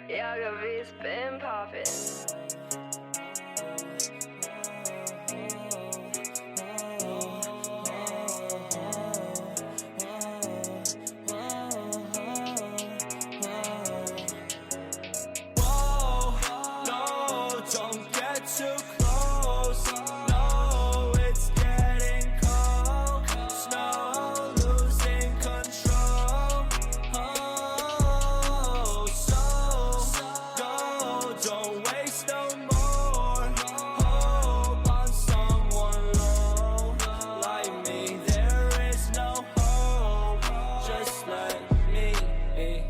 Yaga V's been poppin'. Don't get too close, no, it's getting cold. Snow, losing control. Oh, so go, don't waste no more. Hope on someone low like me, there is no hope. Just let me be.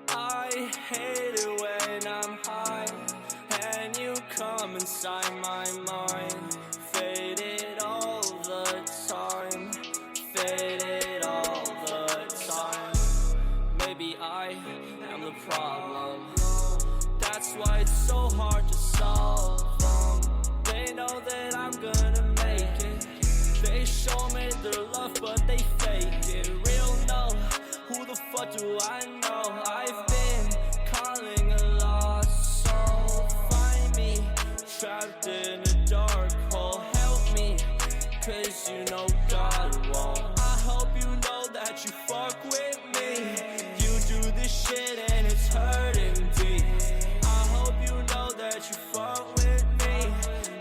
I hate it when I'm high and you come inside my mind. Faded all the time, faded all the time. Maybe I am the problem, that's why it's so hard to solve. They know that I'm gonna make it. They show me their love but they fake it. Real no, who the fuck do I know? I've been calling a lost soul. Find me trapped in a dark hole. Help me, cause you know God won't. I hope you know that you fuck with me. You do this shit and it's hurting deep. I hope you know that you fuck with me.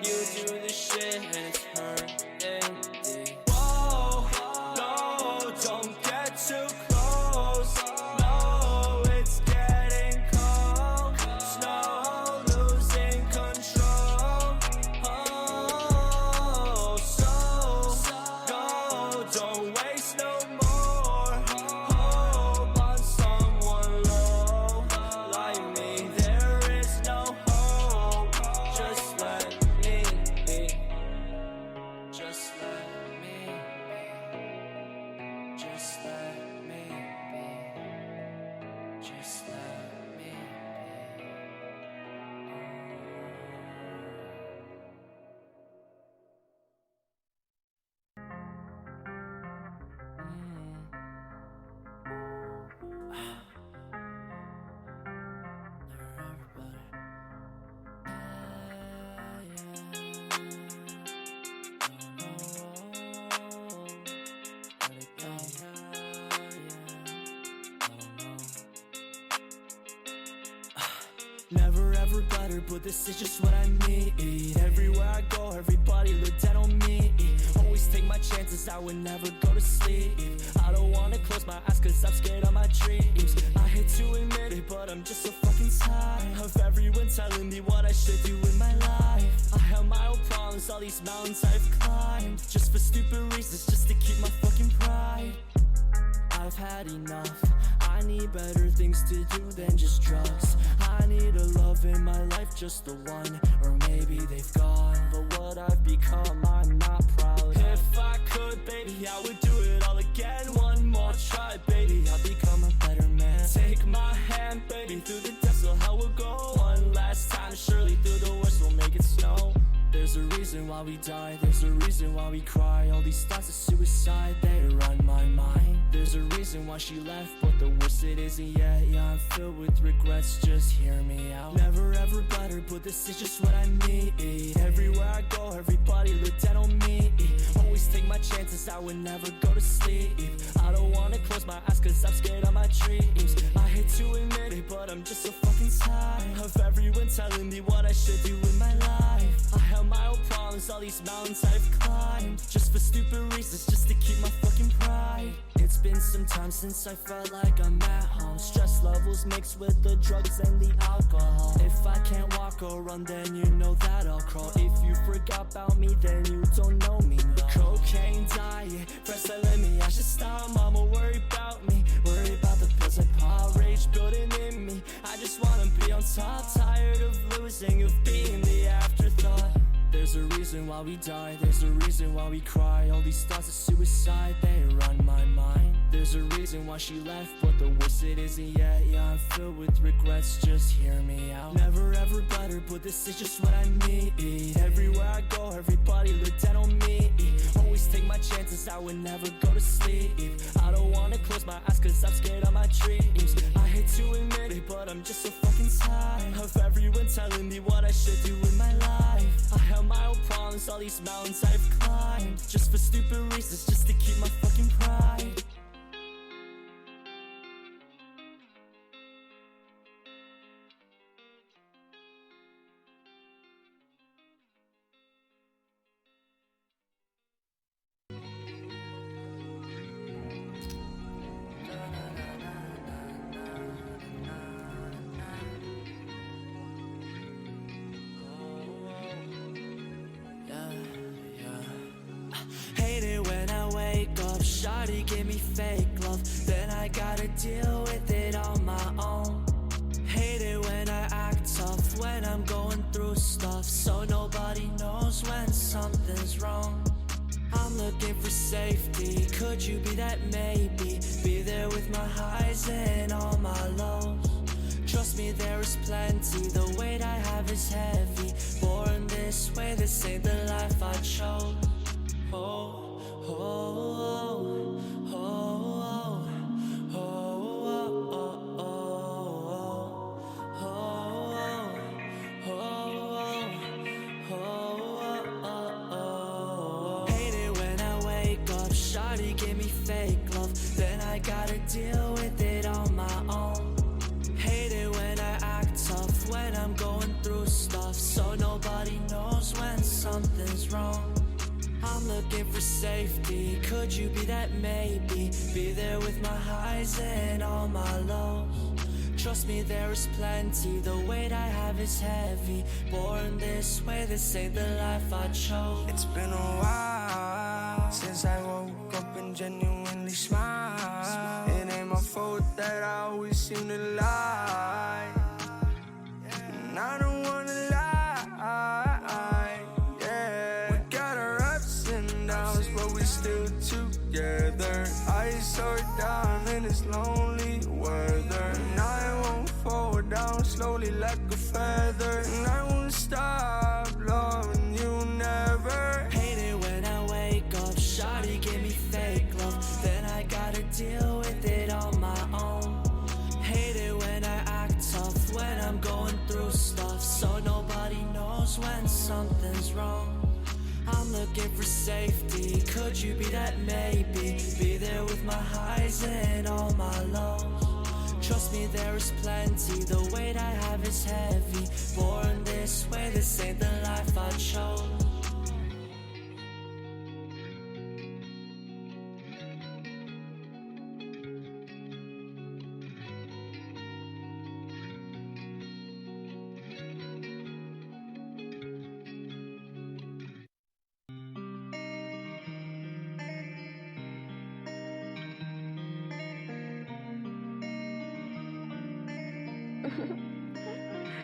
You do this shit and it's hurting deep. Whoa, no, don't get too close. No, it's getting cold. Snow, losing control. Oh, so go, don't waste no more. Hope on someone low like me, there is no hope. Just let me be. Just let me be. Just let me be. Just let me be. Never ever better, but this is just what I need. Everywhere I go, everybody look down on me. Always take my chances, I would never go to sleep. I don't wanna close my eyes cause I'm scared of my dreams. I hate to admit it, but I'm just so fucking tired of everyone telling me what I should do with my life. I have my own problems, all these mountains I've climbed, just for stupid reasons, just to keep my fucking pride. I've had enough, I need better things to do than just drugs. I need a love in my life, just the one, or maybe they've gone. But what I've become, I'm not proud. If I could, baby, I would do it all again. One more try, baby, I'll become a better man. Take my hand, baby, through the depths of hell we'll go. One last time, surely through the worst we'll make it snow. There's a reason why we die, there's a reason why we cry. All these thoughts of suicide, they run my mind. There's a reason why she left, but the worst it isn't yet. Yeah, I'm filled with regrets, just hear me out. Never ever better, but this is just what I need. Everywhere I go, everybody look down on me. Always take my chances, I would never go to sleep. I don't wanna close my eyes cause I'm scared of my dreams. I hate to admit it, but I'm just so fucking tired of everyone telling me what I should do with my life. I have my own problems, all these mountains I've climbed, just for stupid reasons, just to keep my fucking pride. It's been some time since I felt like I'm at home. Stress levels mixed with the drugs and the alcohol. If I can't walk or run, then you know that I'll crawl. If you forgot about me, then you don't know me, no. Cocaine diet, first telling me I should stop. Mama worry about me, worry about the pills I pop. Rage building in me, I just wanna be on top. Tired of losing, of being the afterthought. There's a reason why we die, there's a reason why we cry. All these thoughts of suicide, they run my mind. there's a reason why she left, but the worst it isn't yet. Yeah, I'm filled with regrets, just hear me out. Never ever better, but this is just what I need. Everywhere I go, everybody look down on me. Always take my chances, I would never go to sleep. I don't wanna close my eyes cause I'm scared of my dreams. I hate to admit it, but I'm just so fucking tired of everyone telling me what I should do with my life. I have my own problems, all these mountains I've climbed, just for stupid reasons, just to keep my fucking pride. Hate it when I wake up, shawty give me fake love, then I gotta deal with it on my own. Hate it when I act tough, when I'm going through stuff, so nobody knows when something's wrong. I'm looking for safety, could you be that maybe? Be there with my highs and all my lows. Trust me, there is plenty, the weight I have is heavy. Born this way, this ain't the life I chose. Oh, oh, oh, oh, oh, oh, oh, oh. Hate it when I wake up, shawty give me fake love, then I gotta deal with it on my own. Hate it when I act tough, when I'm going through stuff, so nobody knows when something's wrong. I'm looking for safety, could you be that maybe? Be there with my highs and all my lows. Trust me, there is plenty, the weight I have is heavy. Born this way, this ain't the life I chose. It's been a while since I woke up and genuinely smiled. It ain't my fault that I always seem to lie, and I don't wanna lie. Still together, ice are down in this lonely weather, and I won't fall down slowly like a feather, and I won't stop loving you never. Hate it when I wake up, shawty give me fake love, then I gotta deal with it on my own. Hate it when I act tough, when I'm going through stuff, so nobody knows when something's wrong. I'm looking for safety, could you be that maybe? Be there with my highs and all my lows. Trust me, there is plenty, the weight I have is heavy. Born this way, this ain't the life I chose.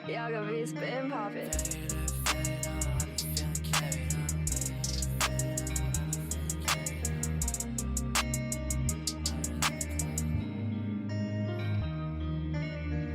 Y'all gonna be spin poppin'.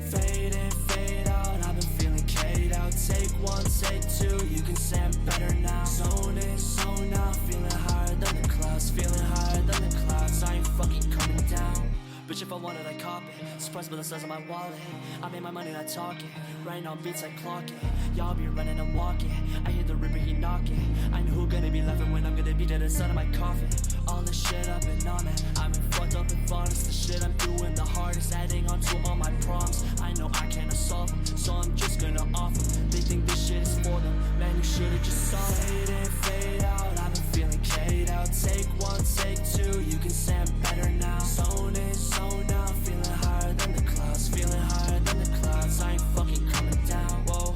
Fade in, fade out, I've been feeling K'd out. Take one, take two, you can say I'm better now. Zone in, zone out, feeling higher than the clouds, feeling higher than the clouds. I ain't fucking coming down. Bitch, if I want it, I cop it. Surprised by the size of my wallet. I made my money, not talking. Writing on beats, I clock it. Y'all be running and walking. I hear the ripper, he knocking. I know who gonna be laughing when I'm gonna be dead inside of my coffin. All this shit I've been on it. I've been fucked up and honest. The shit I'm doing the hardest. Adding on to all my problems. I know I can't solve them, so I'm just gonna off them. They think this shit is for them. Man, you should've just saw it. Fade in, fade out. I've been feeling K'd out. Take one, take two. You can say I'm better now. Zone in, zone out. Feeling higher than the clouds. Feeling higher than the clouds. I ain't fucking coming down. Whoa,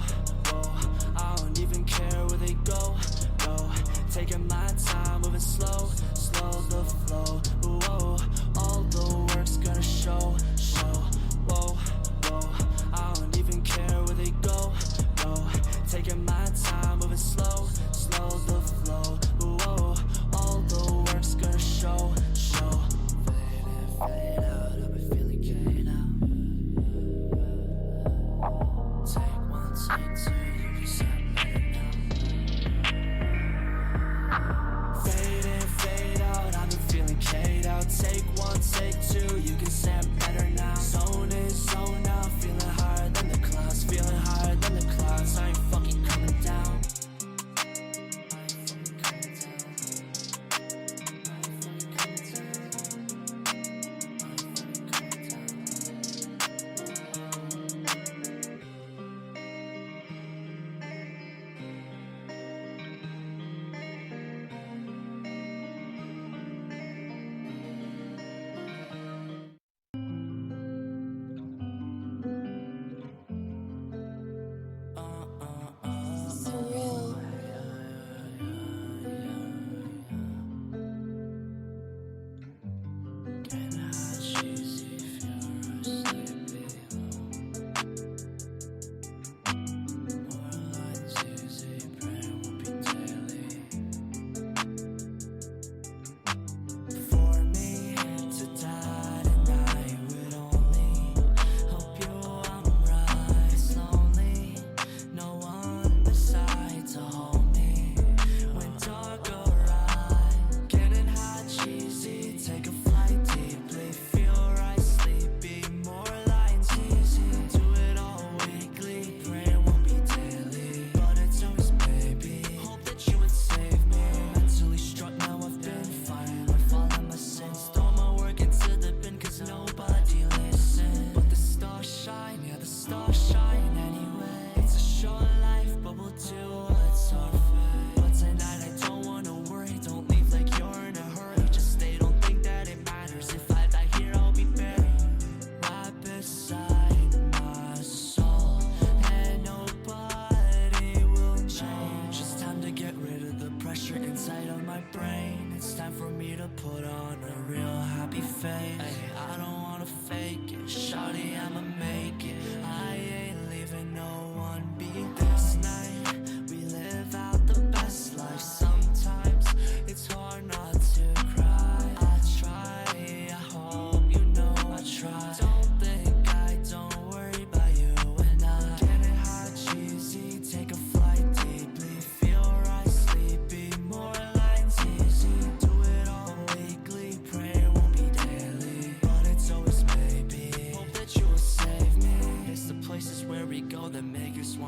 whoa. I don't even care where they go. No, taking my time, moving slow, slow the flow. Whoa, all the work's gonna show. Whoa, whoa. I don't even care where they go. No, taking my time, moving slow, slow.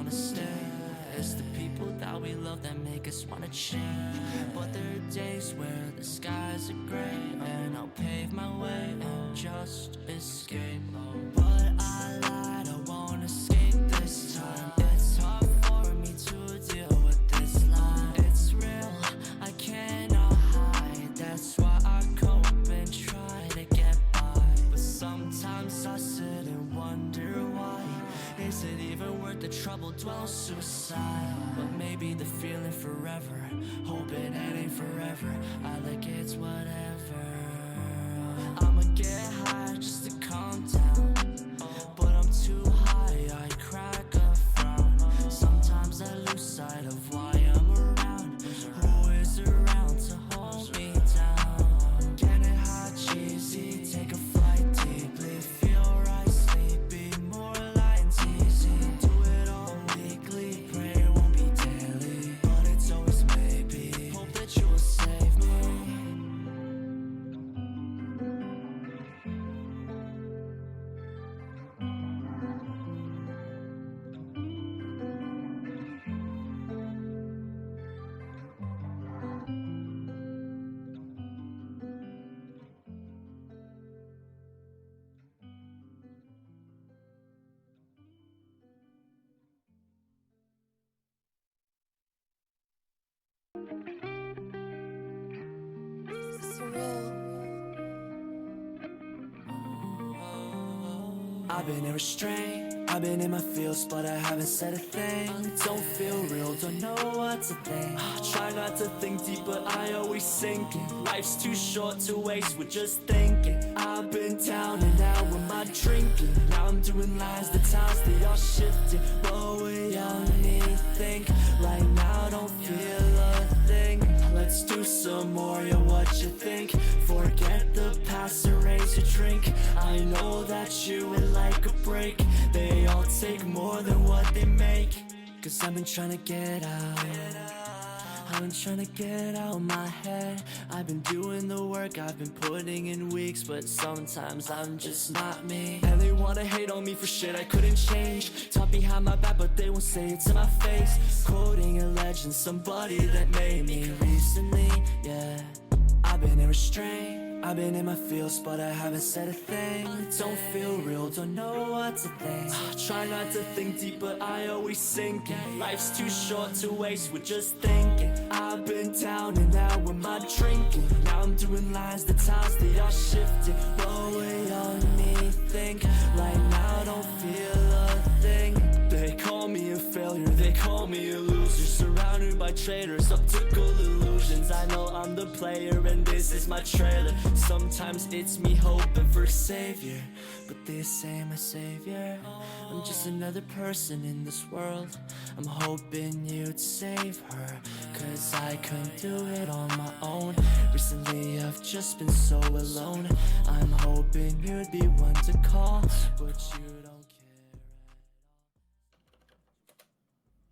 wanna stay. It's the people that we love that make us wanna change. But there are days where the skies are gray, and I'll pave my way and just escape. But I lied, I won't escape this time. It's hard for me to deal with this lie. It's real, I cannot hide. That's why I cope and try to get by. But sometimes I sit and wonder why. Is it even worth the trouble? Dwell suicide. But maybe the feeling forever. Hoping it ain't forever. I like it's whatever. I'ma get high just to calm down. But I'm too high, I crack a frown. Sometimes I lose sight of why I'm around. Who is around to hold me down? Get it hot, cheesy, take a flight deeply. Feel right, sleepy, more lines easy. Do it all weekly, pray it won't be daily. But it's always maybe, hope that you will save me. I've been restrained, I've been in my feels, but I haven't said a thing. Don't feel real, don't know what to think. Try not to think deep, but I always sink in. Life's too short to waste with just thinking. I've been down and out with my drinking. Now I'm doing lines, the times they all shifting. What we all need, think. Right now don't feel a thing. Let's do some more, yeah, what you think? Forget the past and raise your drink. I know that you would like a break. They all take more than what they make. Cause I've been trying to get out. I've been trying to get out my head. I've been doing the work, I've been putting in weeks, but sometimes I'm just not me. And they wanna hate on me for shit I couldn't change. Talk behind my back, but they won't say it to my face. Quoting a legend, somebody that made me recently, yeah. I've been restrained, I've been in my feels, but I haven't said a thing. Don't feel real, don't know what to think. Try not to think deep, but I always sink in. Life's too short to waste with just thinking. I've been down and out with my drinking. Now I'm doing lines, the times they all shifted. What we all need, think. Right now don't feel a thing. They call me a failure, they call me a loser. Surrounded by traitors, optical illusions. I know I'm the player and this is my trailer. Sometimes it's me hoping for savior, but this ain't my savior. I'm just another person in this world. I'm hoping you'd save her, cause I couldn't do it on my own. Recently I've just been so alone. I'm hoping you'd be one to call, but you don't care.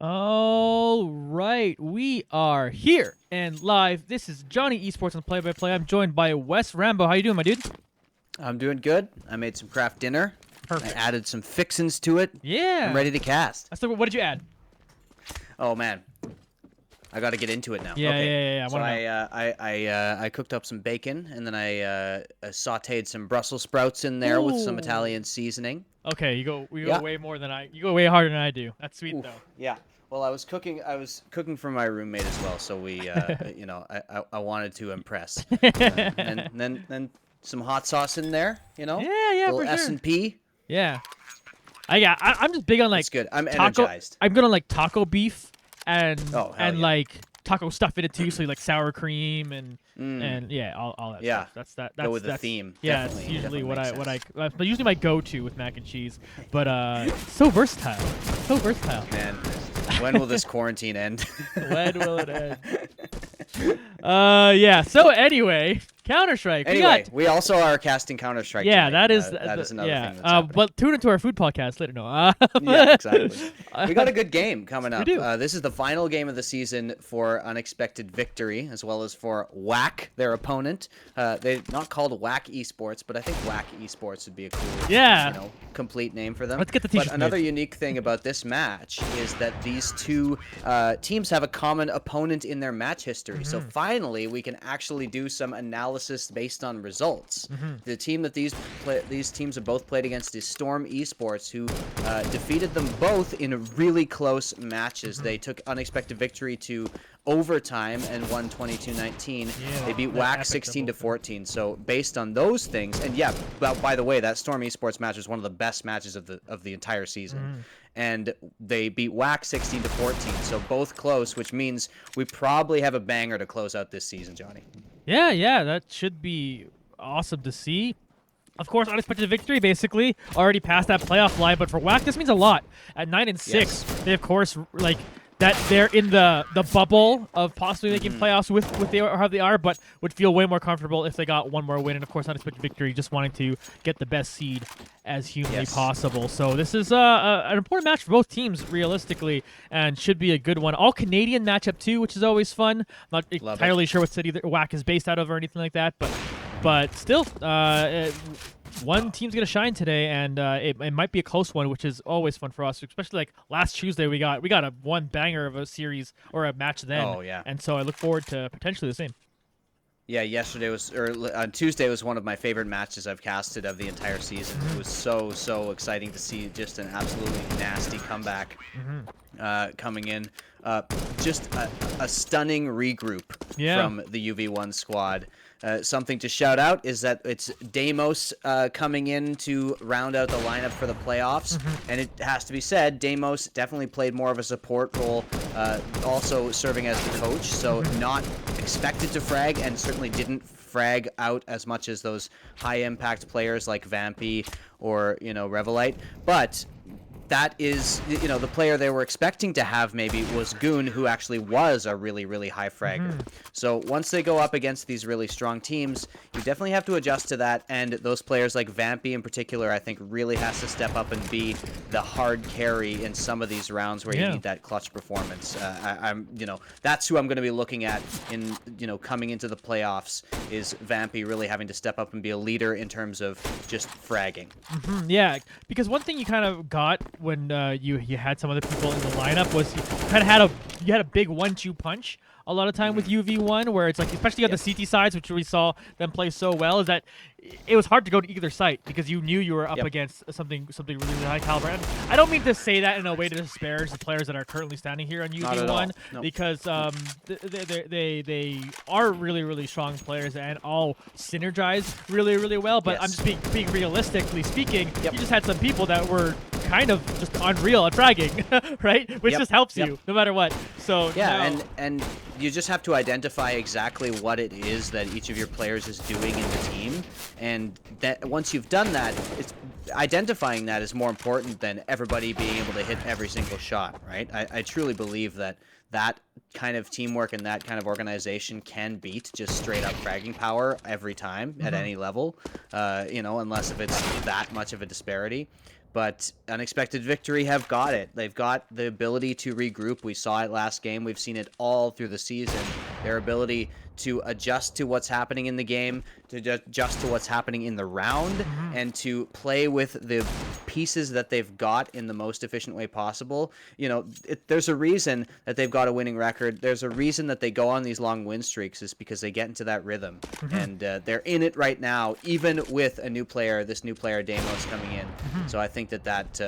All right, we are here and live. This is Johnny Esports on Play by Play. I'm joined by Wes Rambo. How you doing, my dude? I'm doing good. I made some craft dinner. Perfect. I added some fixins to it. Yeah. I'm ready to cast. So what did you add? Oh man, I got to get into it now. Yeah, okay. yeah. So I cooked up some bacon, and then I sautéed some Brussels sprouts in there with some Italian seasoning. Okay, you go way more than I. You go way harder than I do. That's sweet though. Yeah. Well, I was cooking for my roommate as well, so we, you know, I wanted to impress. And then some hot sauce in there, you know. Yeah, little for sure. S&P. Yeah. I'm just big on like. It's good. I'm taco, energized. I'm good on like taco beef and yeah. like taco stuff in it too, so like sour cream and yeah, all that Yeah. stuff. That's Go with the theme. Yeah, Definitely, it's usually definitely that's usually my go-to with mac and cheese. But so versatile. So versatile. Man, when will this quarantine end? When will it end? Yeah. So anyway, Counter-Strike. Anyway, we also are casting Counter-Strike. Yeah, tonight. that is that is another yeah. thing that's happening. But tune into our food podcast later. No. Yeah, exactly. We got a good game coming up. We do. This is the final game of the season for Unexpected Victory, as well as for WAC, their opponent. They're not called WAC Esports, but I think WAC Esports would be a cool, complete name for them. Let's get the t-shirts But another made. unique thing about this match is that these two teams have a common opponent in their match history. So finally, we can actually do some analysis based on results. The team that these teams have both played against is Storm Esports, who defeated them both in really close matches. They took Unexpected Victory to overtime and won 22-19. Yeah, They beat that WAC epic 16-14. So based on those things, and yeah, by the way, that Storm Esports match was one of the best matches of the entire season. And they beat WAC 16-14. So both close, which means we probably have a banger to close out this season, Johnny. Yeah, that should be awesome to see. Of course, Unexpected Victory basically already passed that playoff line, but for WAC, this means a lot. At 9-6, they of course that they're in the bubble of possibly making playoffs with how they are, but would feel way more comfortable if they got one more win. And of course, Unexpected Victory just wanting to get the best seed as humanly possible. So this is an important match for both teams, realistically, and should be a good one. All Canadian matchup too, which is always fun. Not entirely sure what city WAC is based out of or anything like that, but still, one team's gonna shine today, and it might be a close one, which is always fun for us. Especially like last Tuesday, we got a one banger of a series or a match then. Oh yeah. And so I look forward to potentially the same. Yeah, on Tuesday was one of my favorite matches I've casted of the entire season. It was so exciting to see just an absolutely nasty comeback coming in. Just a stunning regroup from the UV1 squad. Something to shout out is that it's Deimos coming in to round out the lineup for the playoffs. And it has to be said, Deimos definitely played more of a support role, also serving as the coach. So not expected to frag, and certainly didn't frag out as much as those high-impact players like Vampy or, Revelite. But that is, the player they were expecting to have maybe was Goon, who actually was a really high fragger. So once they go up against these really strong teams, you definitely have to adjust to that. And those players like Vampy in particular, I think really has to step up and be the hard carry in some of these rounds where you need that clutch performance. That's who I'm going to be looking at in, coming into the playoffs, is Vampy really having to step up and be a leader in terms of just fragging. Yeah, because one thing you kind of got when you had some other people in the lineup was you kind of had a big 1-2 punch a lot of time with UV1, where it's like, especially on the CT sides, which we saw them play so well, is that it was hard to go to either site because you knew you were up against something really high caliber. And I don't mean to say that in a way to disparage the players that are currently standing here on UV1, because they are really strong players and all synergize really well. But I'm just being realistically speaking, you just had some people that were kind of just unreal at fragging, right? Which just helps you no matter what. So and you just have to identify exactly what it is that each of your players is doing in the team, and that once you've done that, it's identifying that is more important than everybody being able to hit every single shot, right? I truly believe that kind of teamwork and that kind of organization can beat just straight up fragging power every time at any level, unless if it's that much of a disparity. But Unexpected Victory have got it. They've got the ability to regroup. We saw it last game. We've seen it all through the season. Their ability to adjust to what's happening in the game, to adjust to what's happening in the round, and to play with the pieces that they've got in the most efficient way possible. There's a reason that they've got a winning record. There's a reason that they go on these long win streaks, is because they get into that rhythm. And they're in it right now, even with this new player Deimos coming in. So I think that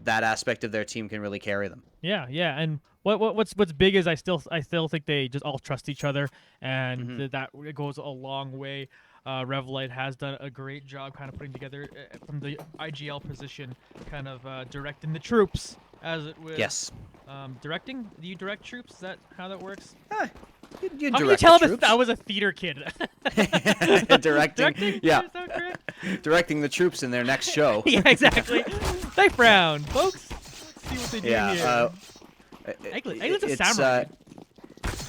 aspect of their team can really carry them. Yeah, and what's big is I still think they just all trust each other, and that goes a long way. Revelite has done a great job kind of putting together from the IGL position, kind of directing the troops, as it would. Yes. Directing? Do you direct troops? Is that how that works? You how can you tell that I was a theater kid? Directing? Yeah. Is that correct? Directing the troops in their next show. Yeah, exactly. Knife round, folks. Let's see what they do here. Egglet's a samurai.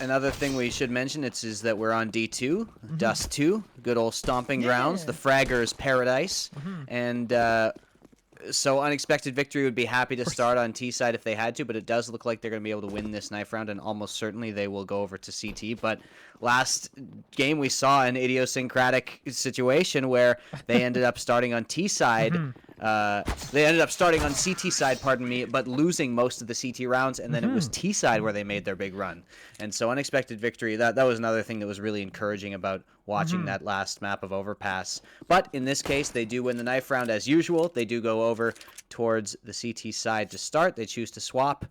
another thing we should mention is that we're on D2, Dust 2, good old stomping grounds, the Fragger's paradise, and so Unexpected Victory would be happy to start on T side if they had to, but it does look like they're going to be able to win this knife round, and almost certainly they will go over to CT. But last game we saw an idiosyncratic situation where they ended up starting on T side. They ended up starting on CT side, pardon me, but losing most of the CT rounds, and then it was T side where they made their big run. And so Unexpected Victory, that was another thing that was really encouraging about watching that last map of Overpass. But in this case, they do win the knife round as usual. They do go over towards the CT side to start. They choose to swap,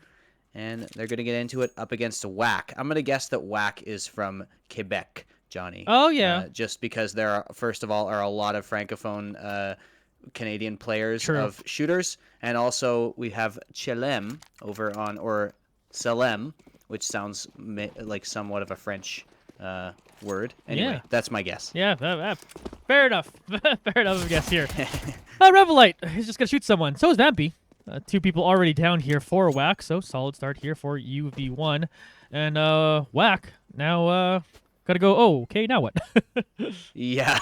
and they're going to get into it up against a Whack. I'm going to guess that Whack is from Quebec, Johnny. Oh, yeah. Just because there are, first of all, are a lot of Francophone Canadian players of shooters, and also we have Chelem over on, or Selem, which sounds like somewhat of a French word. Anyway, that's my guess. Yeah, fair enough. Fair enough, I guess, here. Revelite, he's just going to shoot someone. So is Vampy. 2 people already down here for Whack, so solid start here for UV1. And Whack, now gotta go, oh, okay, now what? Yeah,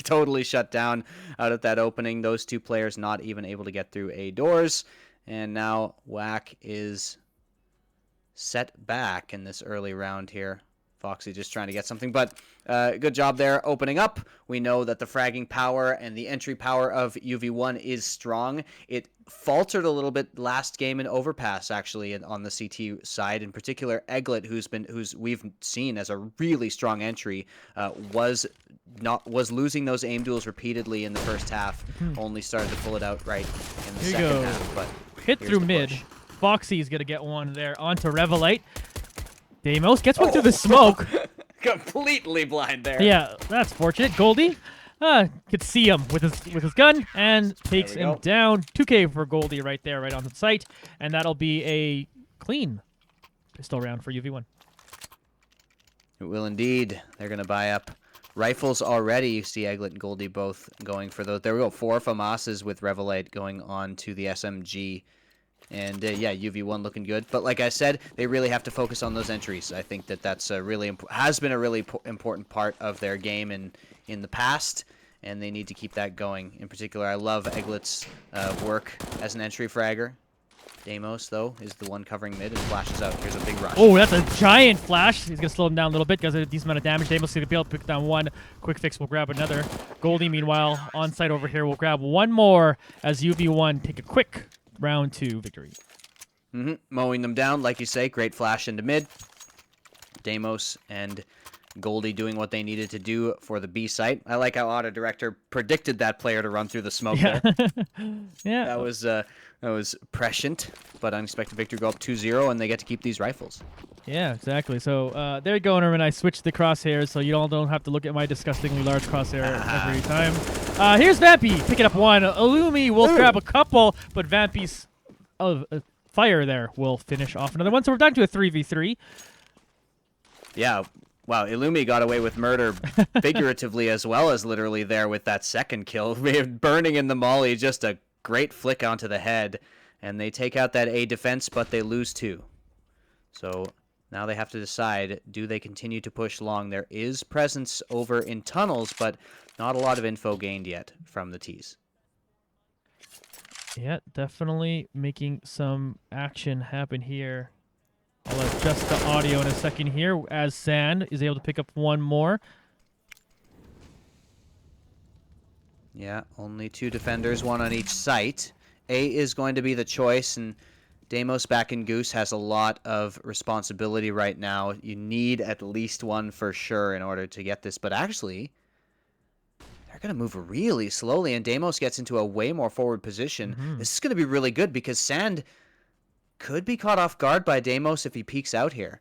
totally shut down out of that opening. Those 2 players not even able to get through A doors. And now Whack is set back in this early round here. Foxy just trying to get something, but good job there opening up. We know that the fragging power and the entry power of UV1 is strong. It faltered a little bit last game in Overpass, actually, on the CT side. In particular, Eglet, who's we've seen as a really strong entry, was losing those aim duels repeatedly in the first half. Only started to pull it out right in the second half. But hit through mid. Foxy's gonna get one there onto Revelite. Deimos gets one through the smoke. Completely blind there. Yeah, that's fortunate. Goldie could see him with his gun and takes him down. 2K for Goldie right there, right on the site. And that'll be a clean pistol round for UV1. It will indeed. They're going to buy up rifles already. You see Eglet and Goldie both going for those. There we go. 4 FAMASs with Revelite going on to the SMG. And yeah, UV1 looking good. But like I said, they really have to focus on those entries. I think that's a really has been a really important part of their game in the past, and they need to keep that going. In particular, I love Eglet's work as an entry fragger. Deimos, though, is the one covering mid and flashes out. Here's a big rush. Oh, that's a giant flash. He's going to slow him down a little bit because of a decent amount of damage. Deimos is going to be able to pick down one. Quick Fix will grab another. Goldie, meanwhile, on site over here, will grab one more as UV1 take a quick round 2 victory. Mowing them down, like you say. Great flash into mid. Deimos and Goldie doing what they needed to do for the B site. I like how Auto Director predicted that player to run through the smoke there. Yeah. That was prescient, but Unexpected Victory go up 2-0, and they get to keep these rifles. Yeah, exactly. So there you go, Norman. I switched the crosshairs, so you all don't have to look at my disgustingly large crosshair every time. Here's Vampy picking up one. Illumi will grab a couple, but Vampy's fire there will finish off another one. So we're down to a 3v3. Yeah. Wow, Illumi got away with murder figuratively as well as literally there with that second kill. Burning in the molly, just a great flick onto the head. And they take out that A defense, but they lose 2. So now they have to decide, do they continue to push long? There is presence over in tunnels, but not a lot of info gained yet from the T's. Yeah, definitely making some action happen here. I'll adjust the audio in a second here as Sand is able to pick up one more. Yeah, only 2 defenders, 1 on each site. A is going to be the choice, and Deimos back in Goose has a lot of responsibility right now. You need at least 1 for sure in order to get this, but actually, they're going to move really slowly, and Deimos gets into a way more forward position. This is going to be really good because Sand could be caught off guard by Deimos if he peeks out here.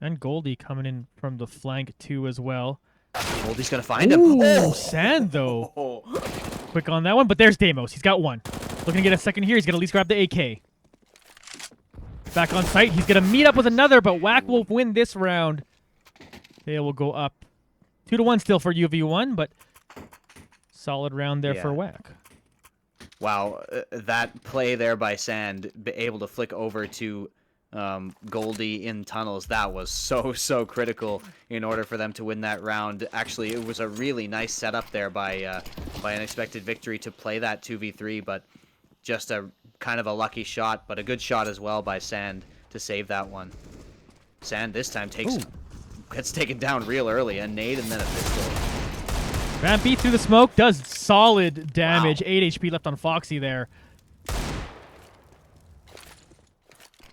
And Goldie coming in from the flank too as well. Goldie's going to find him. Oh, Sand though. Quick on that one, but there's Deimos. He's got one. Looking to get a second here. He's going to at least grab the AK. Back on site. He's going to meet up with another, but Whack will win this round. They will go up 2-1 still for UV1, but solid round there for Whack. Wow, that play there by Sand, able to flick over to Goldie in tunnels. That was so critical in order for them to win that round. Actually, it was a really nice setup there by Unexpected Victory to play that 2v3, but just a kind of a lucky shot, but a good shot as well by Sand to save that one. Sand this time gets taken down real early, a nade and then a pistol. Vampy through the smoke does solid damage. 8 HP left on Foxy there.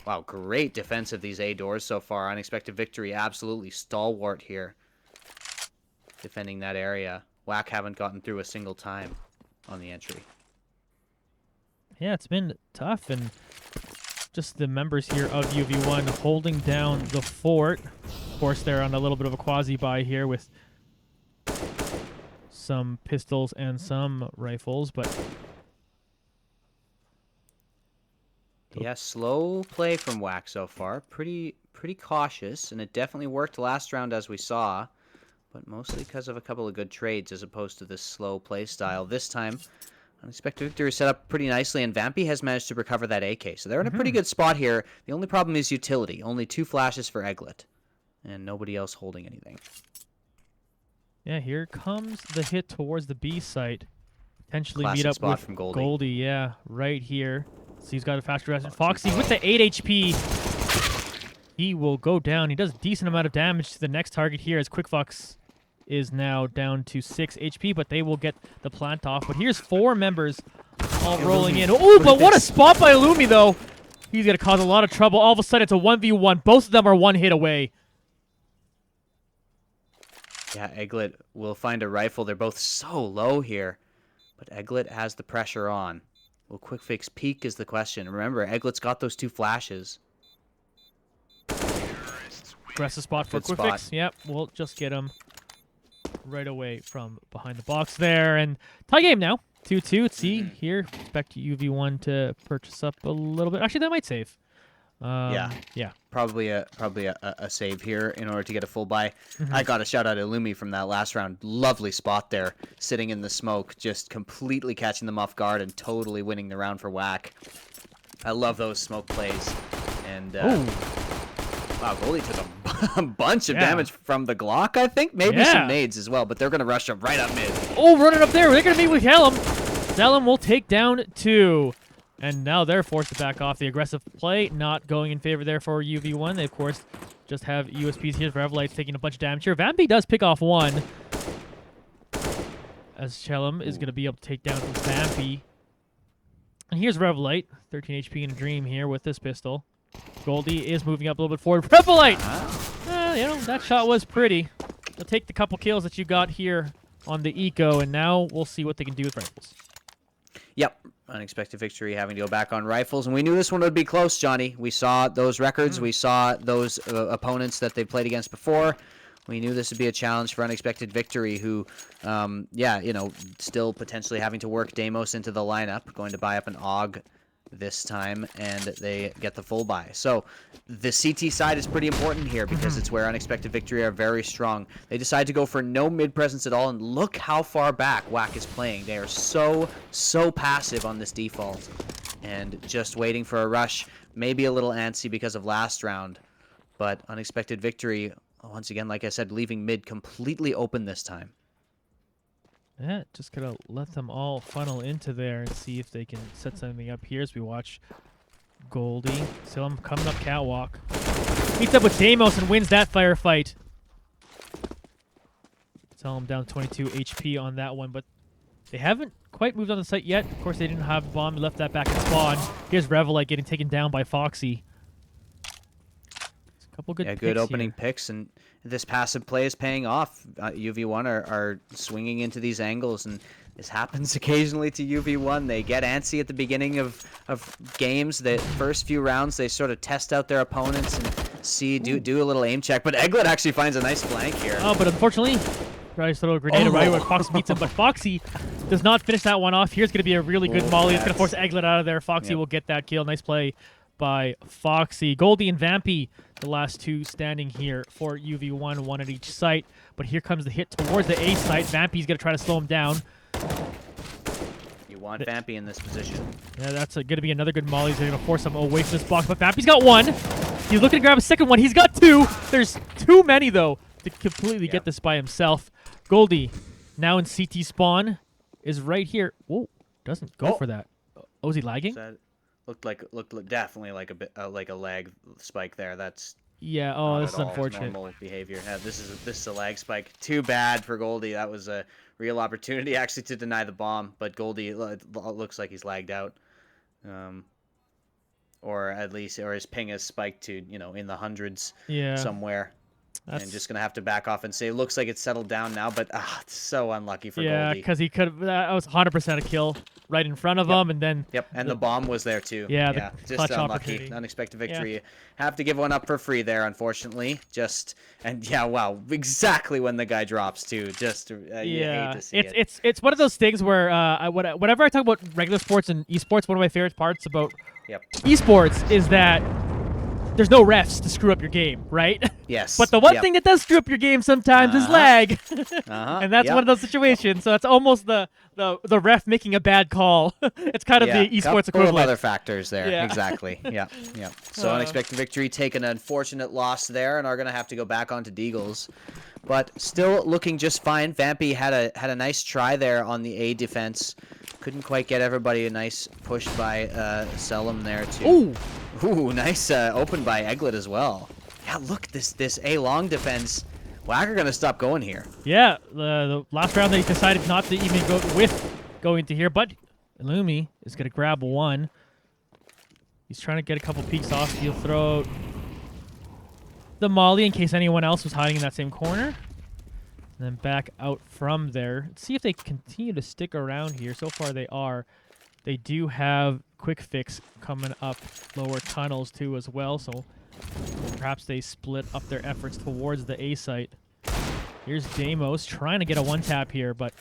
Wow, great defense of these A doors so far. Unexpected Victory absolutely stalwart here, defending that area. Whack haven't gotten through a single time on the entry. Yeah, it's been tough, and just the members here of UV1 holding down the fort. Of course, they're on a little bit of a quasi-buy here with some pistols and some rifles, but... Yeah, slow play from Whack so far. Pretty cautious, and it definitely worked last round as we saw, but mostly because of a couple of good trades as opposed to this slow play style. This time, Unexpected Victory set up pretty nicely, and Vampy has managed to recover that AK, so they're in a pretty good spot here. The only problem is utility. Only 2 flashes for Egglet, and nobody else holding anything. Yeah, here comes the hit towards the B site. Potentially Classic meet up spot with from Goldie. Goldie, yeah, right here. So he's got a faster rest. Foxy with the 8 HP. He will go down. He does a decent amount of damage to the next target here as Quick Fox is now down to 6 HP, but they will get the plant off. But here's 4 members all rolling in. Oh, but what a spot by Illumi, though. He's going to cause a lot of trouble. All of a sudden, it's a 1v1. Both of them are 1 hit away. Yeah, Egglet will find a rifle. They're both so low here, but Egglet has the pressure on. Will Quick Fix peak is the question. Remember, Egglet's got those 2 flashes. Aggressive spot for Quick Fix. Yep, we'll just get him right away from behind the box there. And tie game now. 2-2. See here. Expect UV1 to purchase up a little bit. Actually, that might save. Yeah. Probably a save here in order to get a full buy. I got a shout out to Illumi from that last round. Lovely spot there, sitting in the smoke, just completely catching them off guard and totally winning the round for Whack. I love those smoke plays. And wow, Goldie took a bunch of damage from the Glock, I think. Maybe some nades as well, but they're gonna rush him right up mid. Oh, running up there. They're gonna meet with Helm. Helm will take down 2. And now they're forced to back off. The aggressive play not going in favor there for UV1. They, of course, just have USPs here. Revelite's taking a bunch of damage here. Vampy does pick off 1. As Chelum is going to be able to take down Vampy. And here's Revelite. 13 HP in a dream here with this pistol. Goldie is moving up a little bit forward. Revelite! You know, that shot was pretty. They'll take the couple kills that you got here on the Eco, and now we'll see what they can do with rifles. Yep. Unexpected Victory having to go back on rifles. And we knew this one would be close, Johnny. We saw those records. We saw those opponents that they played against before. We knew this would be a challenge for Unexpected Victory, who, yeah, you know, still potentially having to work Deimos into the lineup, going to buy up an AUG this time, and they get the full buy. So the CT side is pretty important here because it's where Unexpected Victory are very strong. They decide to go for no mid presence at all, and look how far back Whack is playing. They are so passive on this default and just waiting for a rush. Maybe a little antsy because of last round, but Unexpected Victory, once again, like I said, leaving mid completely open this time. Yeah, just gonna let them all funnel into there and see if they can set something up here as we watch Goldie. Still coming up catwalk. Meets up with Deimos and wins that firefight. Tell him down 22 HP on that one, but they haven't quite moved on the site yet. Of course, they didn't have a bomb. They left that back at spawn. Here's Revelite getting taken down by Foxy. It's a couple good picks good opening here. picks, and this passive play is paying off. UV1 are swinging into these angles, and this happens occasionally to UV1. They get antsy at the beginning of games. The first few rounds, they sort of test out their opponents and do a little aim check. But Egglet actually finds a nice flank here. Oh, but unfortunately, tries to throw a grenade right where Foxy meets him, but Foxy does not finish that one off. Here's going to be a really good molly. It's going to force Egglet out of there. Foxy will get that kill. Nice play by Foxy. Goldie and Vampy, the last 2 standing here for UV1, 1 at each site. But here comes the hit towards the A site. Vampy's going to try to slow him down. You want Vampy in this position. Yeah, that's going to be another good molly. He's going to force him away from this box. But Vampy's got 1. He's looking to grab a second one. He's got 2. There's too many, though, to completely get this by himself. Goldie, now in CT spawn, is right here. Whoa, doesn't go for that. Oh, is he lagging? Looked definitely like a bit like a lag spike there. That's Yeah. not Oh, this at is all unfortunate. normal behavior. Yeah, this is a lag spike. Too bad for Goldie. That was a real opportunity actually to deny the bomb, but Goldie looks like he's lagged out. Or at least, or his ping has spiked to, in the hundreds somewhere. And just going to have to back off and say, looks like it's settled down now, but it's so unlucky for Yeah, Goldie. because he could have, that was 100% a kill right in front of him, and then... Yep, and the bomb was there too. Yeah, just clutch unlucky. opportunity. Unexpected victory. Yeah. Have to give one up for free there, unfortunately. Wow, exactly when the guy drops too. Just, you hate to see it. It's one of those things where whenever I talk about regular sports and esports, one of my favorite parts about esports is that there's no refs to screw up your game, right? Yes. But the one thing that does screw up your game sometimes is lag. And that's one of those situations. So it's almost the ref making a bad call. It's kind of the esports couple equivalent. Of other factors there. Yeah. Exactly. Yeah. So unexpected victory, take an unfortunate loss there, and are going to have to go back onto Deagles. But still looking just fine. Vampy had a nice try there on the A defense. Couldn't quite get everybody. A nice push by Selim there too. Ooh, nice open by Eglet as well. Yeah, look, this A long defense. Wacker gonna stop going here. Yeah, the last round they decided not to even go with going to here, but Illumi is gonna grab one. He's trying to get a couple peeks off. He'll throw the molly in case anyone else was hiding in that same corner. And then back out from there. Let's see if they continue to stick around here. So far they are. They do have quick fix coming up lower tunnels too as well, so perhaps they split up their efforts towards the A site. Here's Deimos trying to get a one tap here, but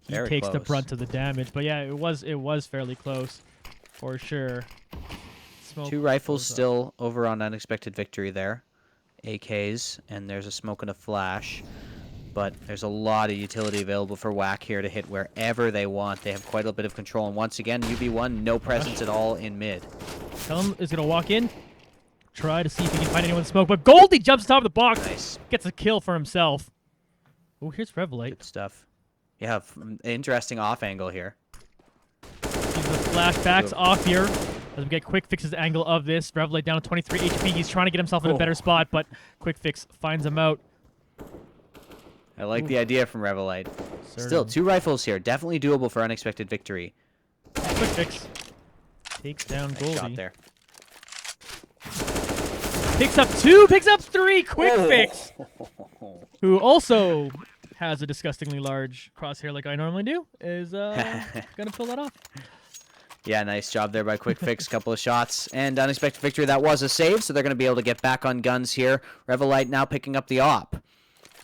he takes the brunt of the damage. But yeah, it was fairly close for sure. Smoke 2 rifles still over on unexpected victory there. AKs, and there's a smoke and a flash. But there's a lot of utility available for Whack here to hit wherever they want. They have quite a bit of control. And once again, UV1, no presence at all in mid. Selim is going to walk in, try to see if he can find anyone in smoke. But Goldie jumps top of the box. Nice. Gets a kill for himself. Oh, here's Revelite. Good stuff. Yeah, interesting off angle here. He's the flashbacks off here. As we get Quick Fix's angle of this. Revelite down to 23 HP. He's trying to get himself in a better spot, but Quick Fix finds him out. I like the idea from Revelite. Still, 2 rifles here. Definitely doable for unexpected victory. Quick Fix takes down Goldie. Shot there. Picks up 2, picks up 3. Quick Fix, who also has a disgustingly large crosshair like I normally do, is gonna pull that off. Yeah, nice job there by Quick Fix. Couple of shots and unexpected victory. That was a save, so they're going to be able to get back on guns here. Revelite now picking up the op.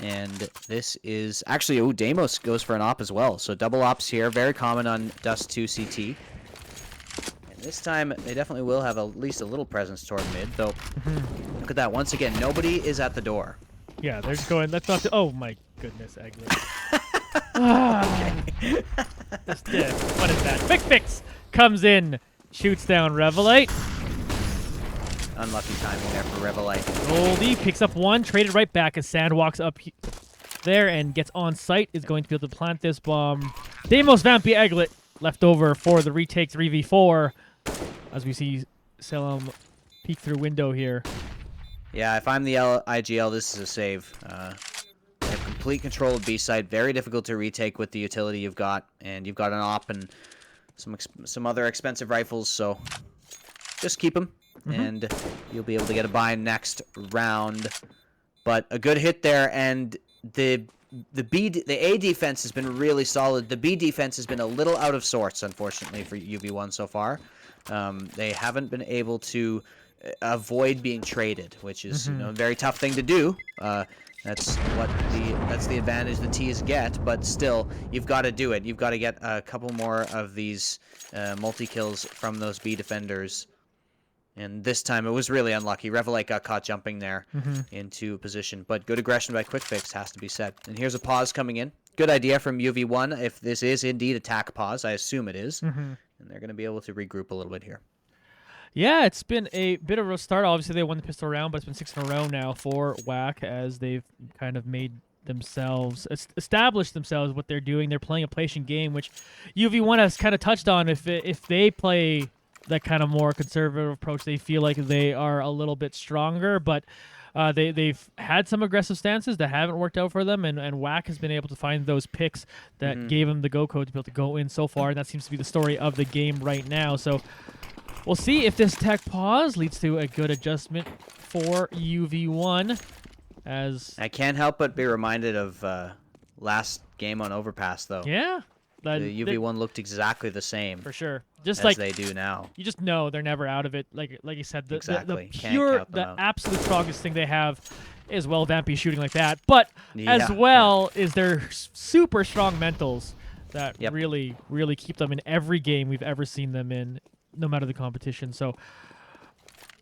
And this is actually, Deimos goes for an op as well. So double ops here, very common on Dust 2 CT. And this time, they definitely will have at least a little presence toward mid, though. Look at that. Once again, nobody is at the door. Yeah, they're just going, let's not, oh my goodness, Eglet. That's dead. What is that? Quick Fix comes in, shoots down Revelite. Unlucky timing there for Revelite. Goldie picks up 1, traded right back as Sand walks up there and gets on site. Is going to be able to plant this bomb. Deimos, Vampy, Eglet left over for the retake 3v4 as we see Selim peek through window here. Yeah, if I'm the IGL, this is a save. They have complete control of B side. Very difficult to retake with the utility you've got, and you've got an op and some other expensive rifles. So just keep them. And you'll be able to get a buy next round. But a good hit there, and the A defense has been really solid. The B defense has been a little out of sorts, unfortunately, for UV1 so far. They haven't been able to avoid being traded, which is a very tough thing to do. That's the advantage the T's get, but still, you've got to do it. You've got to get a couple more of these multi-kills from those B defenders. And this time, it was really unlucky. Revelite got caught jumping there into position. But good aggression by Quick Fix has to be said. And here's a pause coming in. Good idea from UV1 if this is indeed attack pause. I assume it is. And they're going to be able to regroup a little bit here. Yeah, it's been a bit of a start. Obviously, they won the pistol round, but it's been 6 in a row now for WAC as they've kind of made themselves, established themselves what they're doing. They're playing a patient game, which UV1 has kind of touched on. If they play that kind of more conservative approach, they feel like they are a little bit stronger, but they've had some aggressive stances that haven't worked out for them, and WAC has been able to find those picks that gave them the go code to be able to go in so far, and that seems to be the story of the game right now. So we'll see if this tech pause leads to a good adjustment for UV1. As I can't help but be reminded of last game on Overpass, though. yeah, The UV1 looked exactly the same for sure. Just as like they do now. you just know they're never out of it. Like you said, the Exactly. Can't pure, count them the out. absolute strongest thing they have is Vampy shooting like that. But as Yeah, well is their super strong mentals that Yep. really, really keep them in every game we've ever seen them in, no matter the competition. So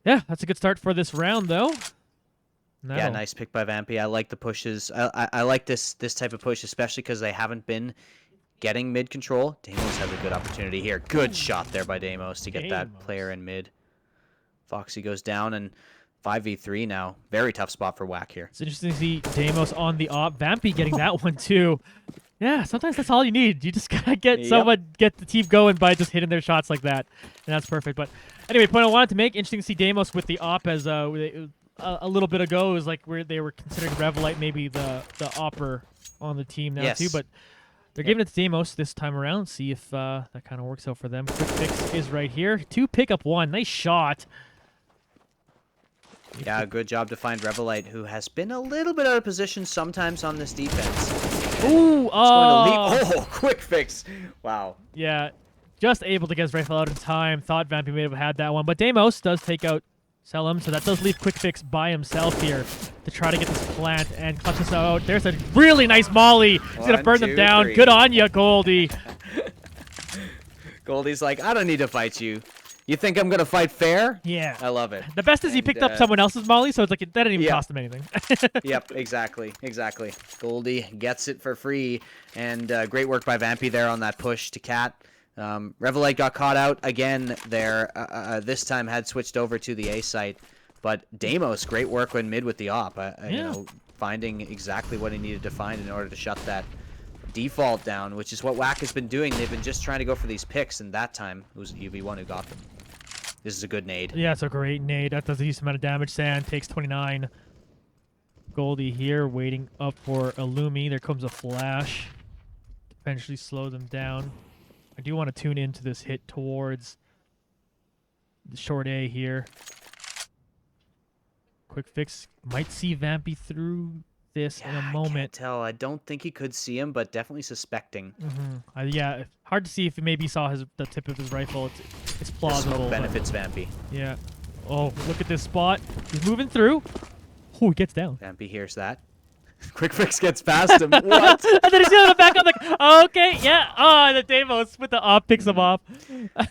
yeah, that's a good start for this round, though. Yeah, That'll- nice pick by Vampy. I like the pushes. I like this type of push, especially because they haven't been getting mid control. Deimos has a good opportunity here. Good shot there by Deimos to get that Deimos. player in mid. Foxy goes down, and 5v3 now. Very tough spot for WAC here. It's interesting to see Deimos on the op. Vampy getting that one too. Yeah, sometimes that's all you need. You just gotta get get the team going by just hitting their shots like that, and that's perfect. But anyway, point I wanted to make, interesting to see Deimos with the op as a little bit ago. It was like where they were considering Revelite maybe the opper on the team now too, but they're giving it to Deimos this time around. See if that kind of works out for them. Quick fix is right here. 2 pick up 1. Nice shot. Yeah, good job to find Revelite, who has been a little bit out of position sometimes on this defense. Ooh, He's going to leap. Oh, quick fix. Wow. Yeah, just able to get his rifle out in time. Thought Vampy may have had that one, but Deimos does take out Selim, so that does leave Quick Fix by himself here to try to get this plant and clutch this out. There's a really nice molly. He's going to burn them down. 3. Good on you, Goldie. Goldie's like, I don't need to fight you. You think I'm going to fight fair? Yeah. I love it. The best is he picked up someone else's molly, so it's like that didn't even yeah. cost him anything. Yep, exactly. Goldie gets it for free, and great work by Vampy there on that push to Cat. Revelite got caught out again there. This time had switched over to the A site, but Deimos, great work when mid with the op. You know, finding exactly what he needed to find in order to shut that default down, which is what WAC has been doing. They've been just trying to go for these picks, and that time it was UV1 who got them. This is a good nade. Yeah, it's a great nade. That does a decent amount of damage. Sand takes 29. Goldie here waiting up for Illumi. There comes a flash. Eventually slow them down. I do want to tune into this hit towards the short A here. Quick fix might see Vampy through this in a I moment. can't tell. I don't think he could see him, but definitely suspecting. Yeah, hard to see if he maybe saw the tip of his rifle. It's plausible. Smoke but- benefits Vampy. Yeah. Oh, look at this spot. He's moving through. Oh, he gets down. Vampy hears that. Quick fix gets past him. What? And then he's on the back. I'm like, okay, yeah. Oh, the Deimos with the op picks him off.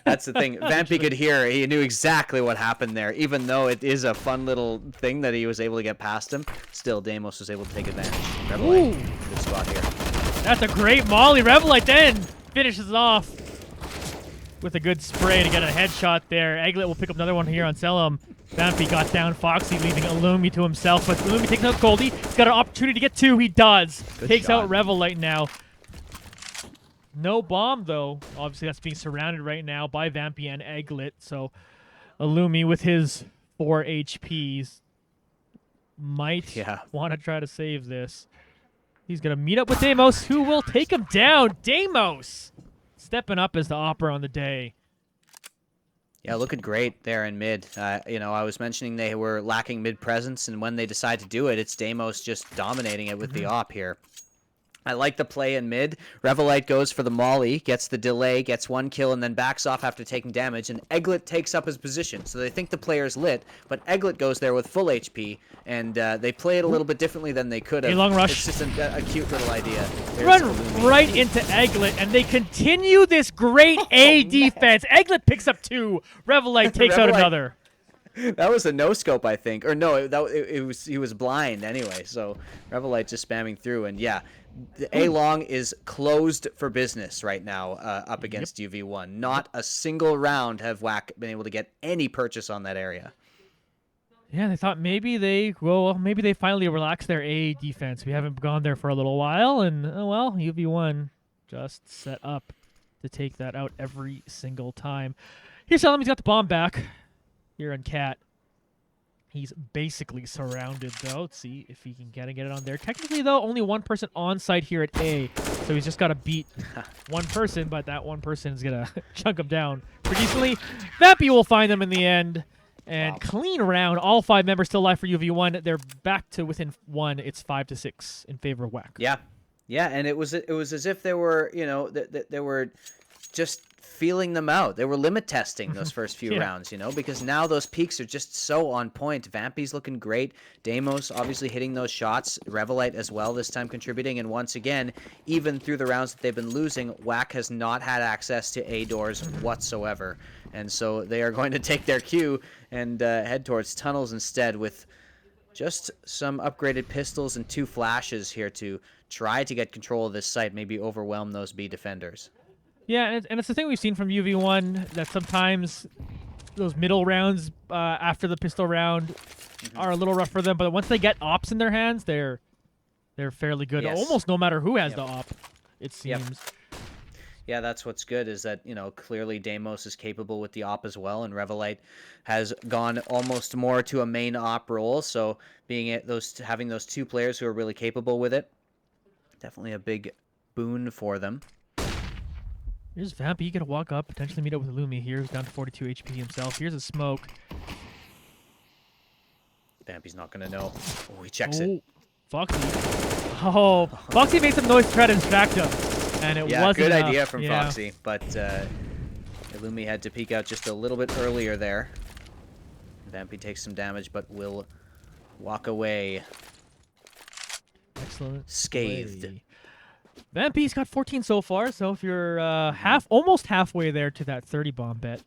That's the thing. Vampy could hear. He knew exactly what happened there. Even though it is a fun little thing that he was able to get past him, still Deimos was able to take advantage. Revelite, good spot here. That's a great molly. Revelite then finishes off with a good spray to get a headshot there. Egglet will pick up another one here on Selim. Vampy got down Foxy, leaving Illumi to himself, but Illumi takes out Goldie. He's got an opportunity to get 2. He does. Good Takes shot. out Revelite now. No bomb, though. Obviously, that's being surrounded right now by Vampy and Egglet, so Illumi with his 4 HPs might want to try to save this. He's going to meet up with Deimos, who will take him down. Deimos stepping up as the opera on the day. Yeah, looking great there in mid. You know, I was mentioning they were lacking mid presence, and when they decide to do it, it's Deimos just dominating it with the op here. I like the play in mid. Revelite goes for the molly, gets the delay, gets 1 kill, and then backs off after taking damage, and Egglet takes up his position. So they think the player's lit, but Egglet goes there with full HP, and they play it a little bit differently than they could have. A long rush. It's just a cute little idea. There's Run Illumi. right into Egglet, and they continue this great A defense. Egglet picks up 2. Revelite takes out Revelite. another. That was a no scope, I think, or no, it was he was blind anyway. So Revelite just spamming through, and yeah, the A long is closed for business right now, up against UV1. Not a single round have WAC been able to get any purchase on that area. Yeah, they thought maybe they finally relaxed their A defense. We haven't gone there for a little while, and UV1 just set up to take that out every single time. Here's Salem, he's got the bomb back here on Cat. He's basically surrounded, though. Let's see if he can get it on there. Technically, though, only one person on site here at A, so he's just got to beat one person, but that one person is going to chunk him down pretty easily. Vampy will find them in the end, and clean round. All 5 members still alive for UV1. They're back to within 1. It's 5-6 in favor of WAC. Yeah, yeah, and it was as if they were, they were just feeling them out. They were limit testing those first few rounds, because now those peaks are just so on point. Vampy's looking great. Deimos obviously hitting those shots. Revelite as well this time contributing. And once again, even through the rounds that they've been losing, WAC has not had access to A doors whatsoever. And so they are going to take their cue and head towards tunnels instead with just some upgraded pistols and 2 flashes here to try to get control of this site, maybe overwhelm those B defenders. Yeah, and it's the thing we've seen from UV1 that sometimes those middle rounds after the pistol round are a little rough for them, but once they get ops in their hands, they're fairly good. Yes. Almost no matter who has the op, it seems. Yeah, that's what's good is that, clearly Deimos is capable with the op as well, and Revelite has gone almost more to a main op role, so having those 2 players who are really capable with it, definitely a big boon for them. Here's Vampy. You got to walk up, potentially meet up with Lumi here, who's down to 42 HP himself. Here's a smoke. Vampy's not going to know. Oh, he checks it. Foxy. Oh, Foxy made some noise to try to distract him, and it wasn't good enough. idea from Foxy, but Illumi had to peek out just a little bit earlier there. Vampy takes some damage, but will walk away. Excellent. Scathed. Play. Vampy's got 14 so far, so if you're almost halfway there to that 30 bomb bet,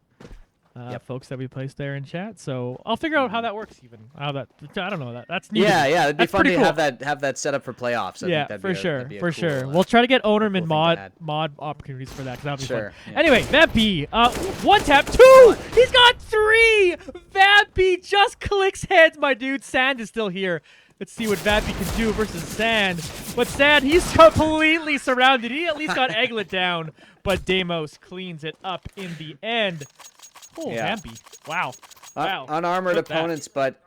folks that we placed there in chat. So I'll figure out how that works. I don't know that's neat. Yeah, it'd be fun to cool. have that set up for playoffs. I think for that'd sure. Cool, we'll try to get Ownerman cool mod opportunities for that because that'll be fun. Yeah. Anyway, Vampy, 1 tap, 2. He's got 3. Vampy just clicks heads, my dude. Sand is still here. Let's see what Vampy can do versus Sand. But Sand, he's completely surrounded. He at least got Egglet down, but Deimos cleans it up in the end. Oh, Vampy. Wow. Unarmored opponents, but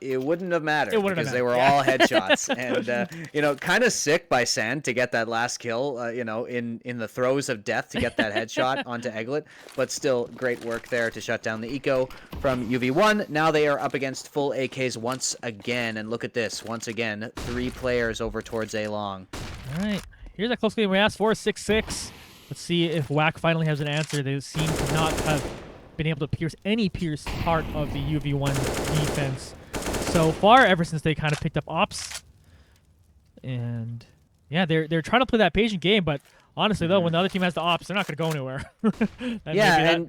it wouldn't have mattered because they were all headshots. And, kind of sick by Sand to get that last kill, in the throes of death to get that headshot onto Egglet. But still, great work there to shut down the eco from UV1. Now they are up against full AKs once again. And look at this. Once again, 3 players over towards A long. All right. Here's that close game we asked for, 6-6. Let's see if WAC finally has an answer. They seem to not have been able to pierce part of the UV1 defense so far, ever since they kind of picked up ops. And yeah, they're trying to play that patient game, but honestly though, when the other team has the ops, they're not going to go anywhere. And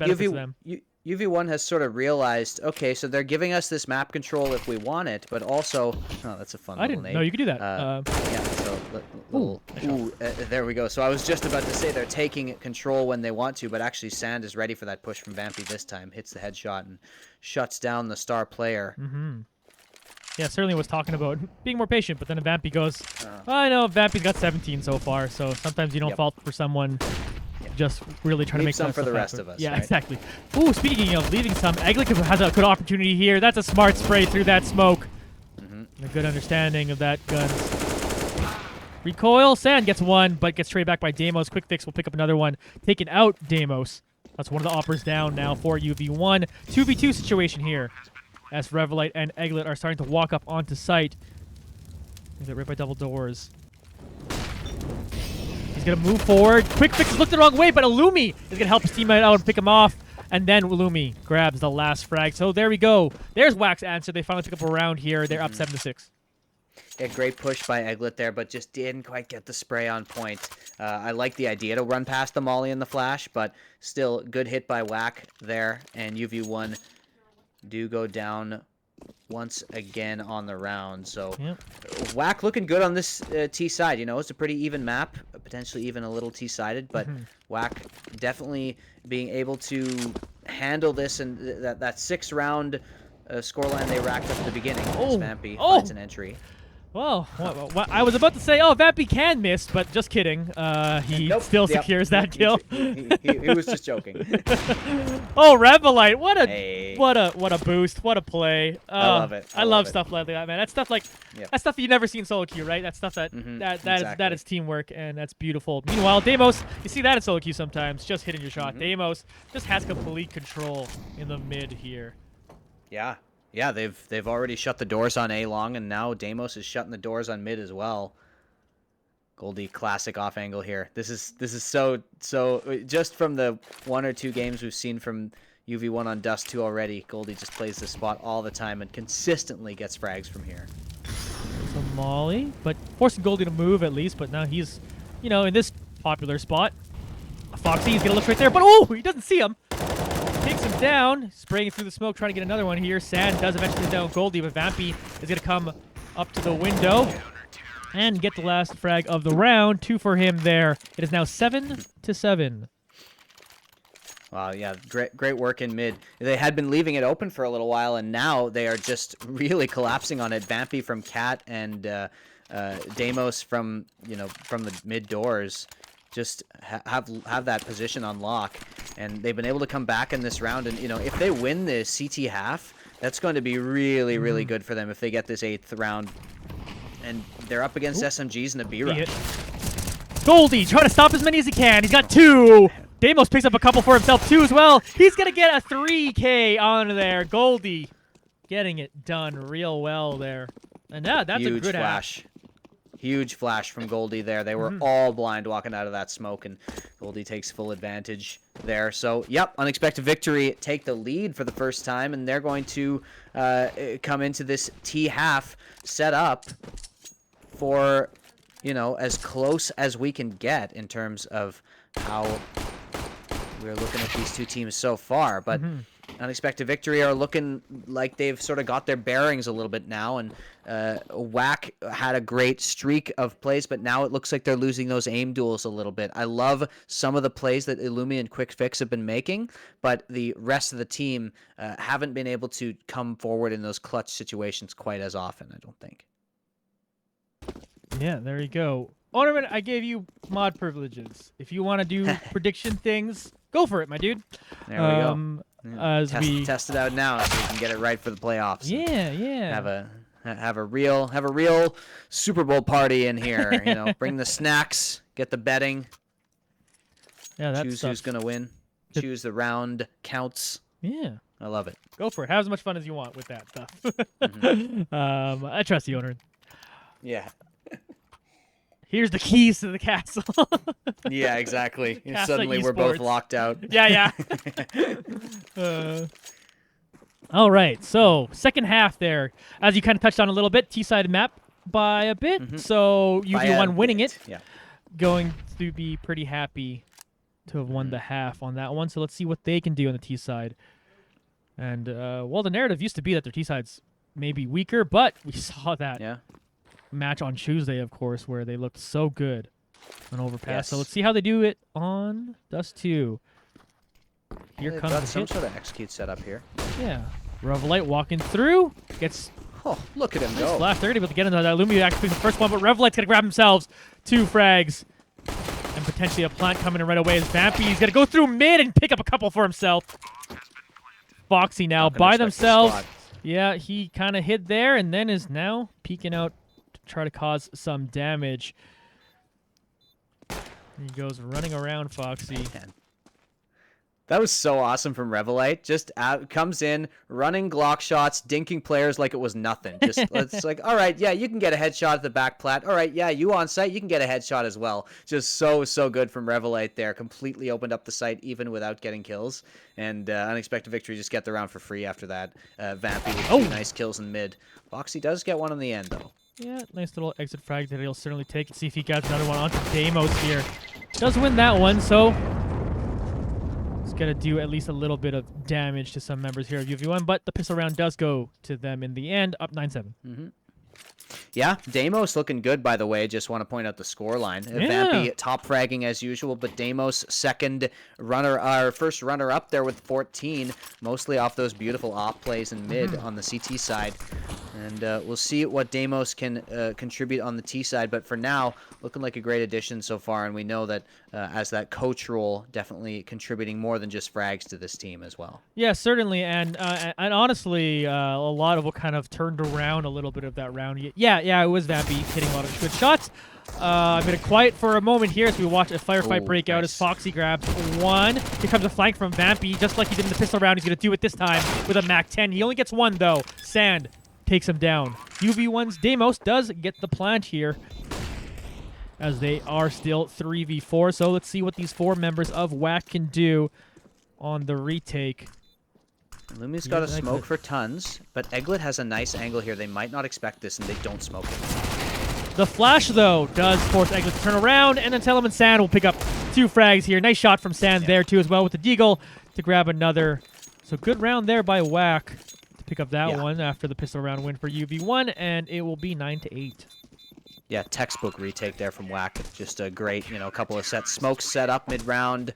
UV1 has sort of realized, okay, so they're giving us this map control if we want it, but also, that's a fun little name. No, you can do that. There we go. So I was just about to say they're taking control when they want to, but actually Sand is ready for that push from Vampy this time. Hits the headshot and shuts down the star player. Yeah, certainly was talking about being more patient, but then Vampy goes, I know Vampy's got 17 so far, so sometimes you don't fault for someone just really trying to make some for the rest happen. of us. Yeah, right? Exactly. Ooh, speaking of leaving some, Egglet has a good opportunity here. That's a smart spray through that smoke. A good understanding of that gun. Recoil, Sand gets 1, but gets traded back by Deimos. Quick Fix will pick up another one. Taking out Deimos. That's one of the oppers down now for UV1. 2v2 situation here, as Revelite and Egglet are starting to walk up onto site. They get right by double doors. He's going to move forward. Quick Fix looked the wrong way, but Illumi is going to help his teammate out and pick him off. And then Illumi grabs the last frag. So there we go. There's WAC's answer. They finally pick up a round here. They're up 7-6. Yeah, great push by Egglet there, but just didn't quite get the spray on point. I like the idea to run past the molly and the flash, but still good hit by WAC there. And UV1 do go down once again on the round. So Yep. Whack looking good on this T side. You know, it's a pretty even map, potentially even a little T-sided, but Whack definitely being able to handle this, and that 6-round scoreline they racked up at the beginning. Oh. Vampy Oh. finds an entry. Well, I was about to say, oh, Vampy can miss, but just kidding. He Nope. still Yep. secures that kill. He was just joking. Oh, Revelite, what a Hey. what a boost, what a play. I love it. I love stuff like that, man. That's stuff like Yep. that's stuff you never see in solo queue, right? That's stuff that that exactly. is teamwork, and that's beautiful. Meanwhile, Deimos, you see that in solo queue sometimes, just hitting your shot. Deimos just has complete control in the mid here. Yeah. Yeah, they've already shut the doors on A long, and now Deimos is shutting the doors on mid as well. Goldie classic off angle here. This is so just from the 1 or 2 games we've seen from UV1 on Dust 2 already. Goldie just plays this spot all the time and consistently gets frags from here. So Molly, but forcing Goldie to move at least. But now he's, you know, in this popular spot. Foxy's gonna look right there, but oh, he doesn't see him. Takes him down, spraying through the smoke, trying to get another one here. Sand does eventually down Goldie, but Vampy is gonna come up to the window and get the last frag of the round. 2 for him there. It is now 7-7. Wow, yeah, great work in mid. They had been leaving it open for a little while, and now they are just really collapsing on it. Vampy from Cat and Deimos from the mid doors just have that position on lock, and they've been able to come back in this round. And if they win the CT half, that's going to be really good for them if they get this 8th round. And they're up against SMGs in a B rush. Goldie trying to stop as many as he can. He's got 2. Deimos picks up a couple for himself too as well. He's gonna get a 3K on there. Goldie getting it done real well there. And that's Huge a good flash. Huge flash from Goldie there. They were all blind walking out of that smoke, and Goldie takes full advantage there. So, yep, unexpected victory. Take the lead for the first time, and they're going to come into this T half set up for, as close as we can get in terms of how we're looking at these two teams so far. But unexpected victory are looking like they've sort of got their bearings a little bit now, and Whack had a great streak of plays, but now it looks like they're losing those aim duels a little bit. I love some of the plays that Illumi and Quick Fix have been making, but the rest of the team haven't been able to come forward in those clutch situations quite as often, I don't think. Yeah, there you go. Ornament, I gave you mod privileges. If you want to do prediction things, go for it, my dude. There we go. As Test it out now so we can get it right for the playoffs. Yeah. Have a real Super Bowl party in here. Bring the snacks, get the betting. Yeah, that's choose who's gonna win. Choose the round counts. Yeah. I love it. Go for it. Have as much fun as you want with that stuff. I trust you, Owner. Yeah. Here's the keys to the castle. Yeah, exactly. Castle Suddenly we're both esports. locked out. Yeah. All right. So second half there, as you kind of touched on a little bit, T-sided map by a bit. So UV1 winning it. Yeah. Going to be pretty happy to have won the half on that one. So let's see what they can do on the T side. And well, the narrative used to be that their T side's maybe weaker, but we saw that match on Tuesday, of course, where they looked so good on Overpass. Yes. So let's see how they do it on Dust 2. Here They've comes got the some hit. sort of execute set up here. Yeah. Revelite walking through. Gets Oh, look at him go. flash 30, but to get into that Illumi actually the first one, but Revelite's going to grab themselves 2 frags. And potentially a plant coming in right away as Vampy's going to go through mid and pick up a couple for himself. Foxy now Not gonna by respect the themselves. spot. Yeah, he kind of hid there and then is now peeking out to try to cause some damage. He goes running around Foxy. Man. That was so awesome from Revelite. Just comes in, running Glock shots, dinking players like it was nothing. Just it's like, all right, yeah, you can get a headshot at the back plat. All right, yeah, you on site, you can get a headshot as well. Just so good from Revelite there. Completely opened up the site even without getting kills. And unexpected victory, just get the round for free after that. Vampy with 2 nice kills in mid. Foxy does get one in the end though. Yeah, nice little exit frag that he'll certainly take. Let's see if he gets another one onto Deimos here. Does win that one, so let's Gonna do at least a little bit of damage to some members here of UV1, but the pistol round does go to them in the end, up 9-7. Yeah, Deimos looking good, by the way. Just want to point out the score line. Yeah. Vampy top fragging as usual, but Deimos first runner up there with 14, mostly off those beautiful op plays in mid on the CT side. And we'll see what Deimos can contribute on the T side, but for now, looking like a great addition so far, and we know that as that coach role, definitely contributing more than just frags to this team as well. Yeah, certainly, and honestly, a lot of what kind of turned around a little bit of that round. Yeah, it was Vampy hitting a lot of good shots. I'm going to quiet for a moment here as we watch a firefight break out as Foxy grabs one. Here comes a flank from Vampy, just like he did in the pistol round. He's going to do it this time with a MAC-10. He only gets one, though. Sand takes him down. UV1's Deimos does get the plant here, as they are still 3v4. So let's see what these 4 members of WAC can do on the retake. Lumi's got a smoke for tons, but Egglet has a nice angle here. They might not expect this, and they don't smoke it. The flash, though, does force Egglet to turn around, and then Telemann Sand will pick up 2 frags here. Nice shot from Sand there, too, as well, with the Deagle to grab another. So good round there by WAC to pick up that one after the pistol round win for UV1, and it will be 9-8. Yeah, textbook retake there from WAC. Just a great, couple of sets. Smokes set up mid-round,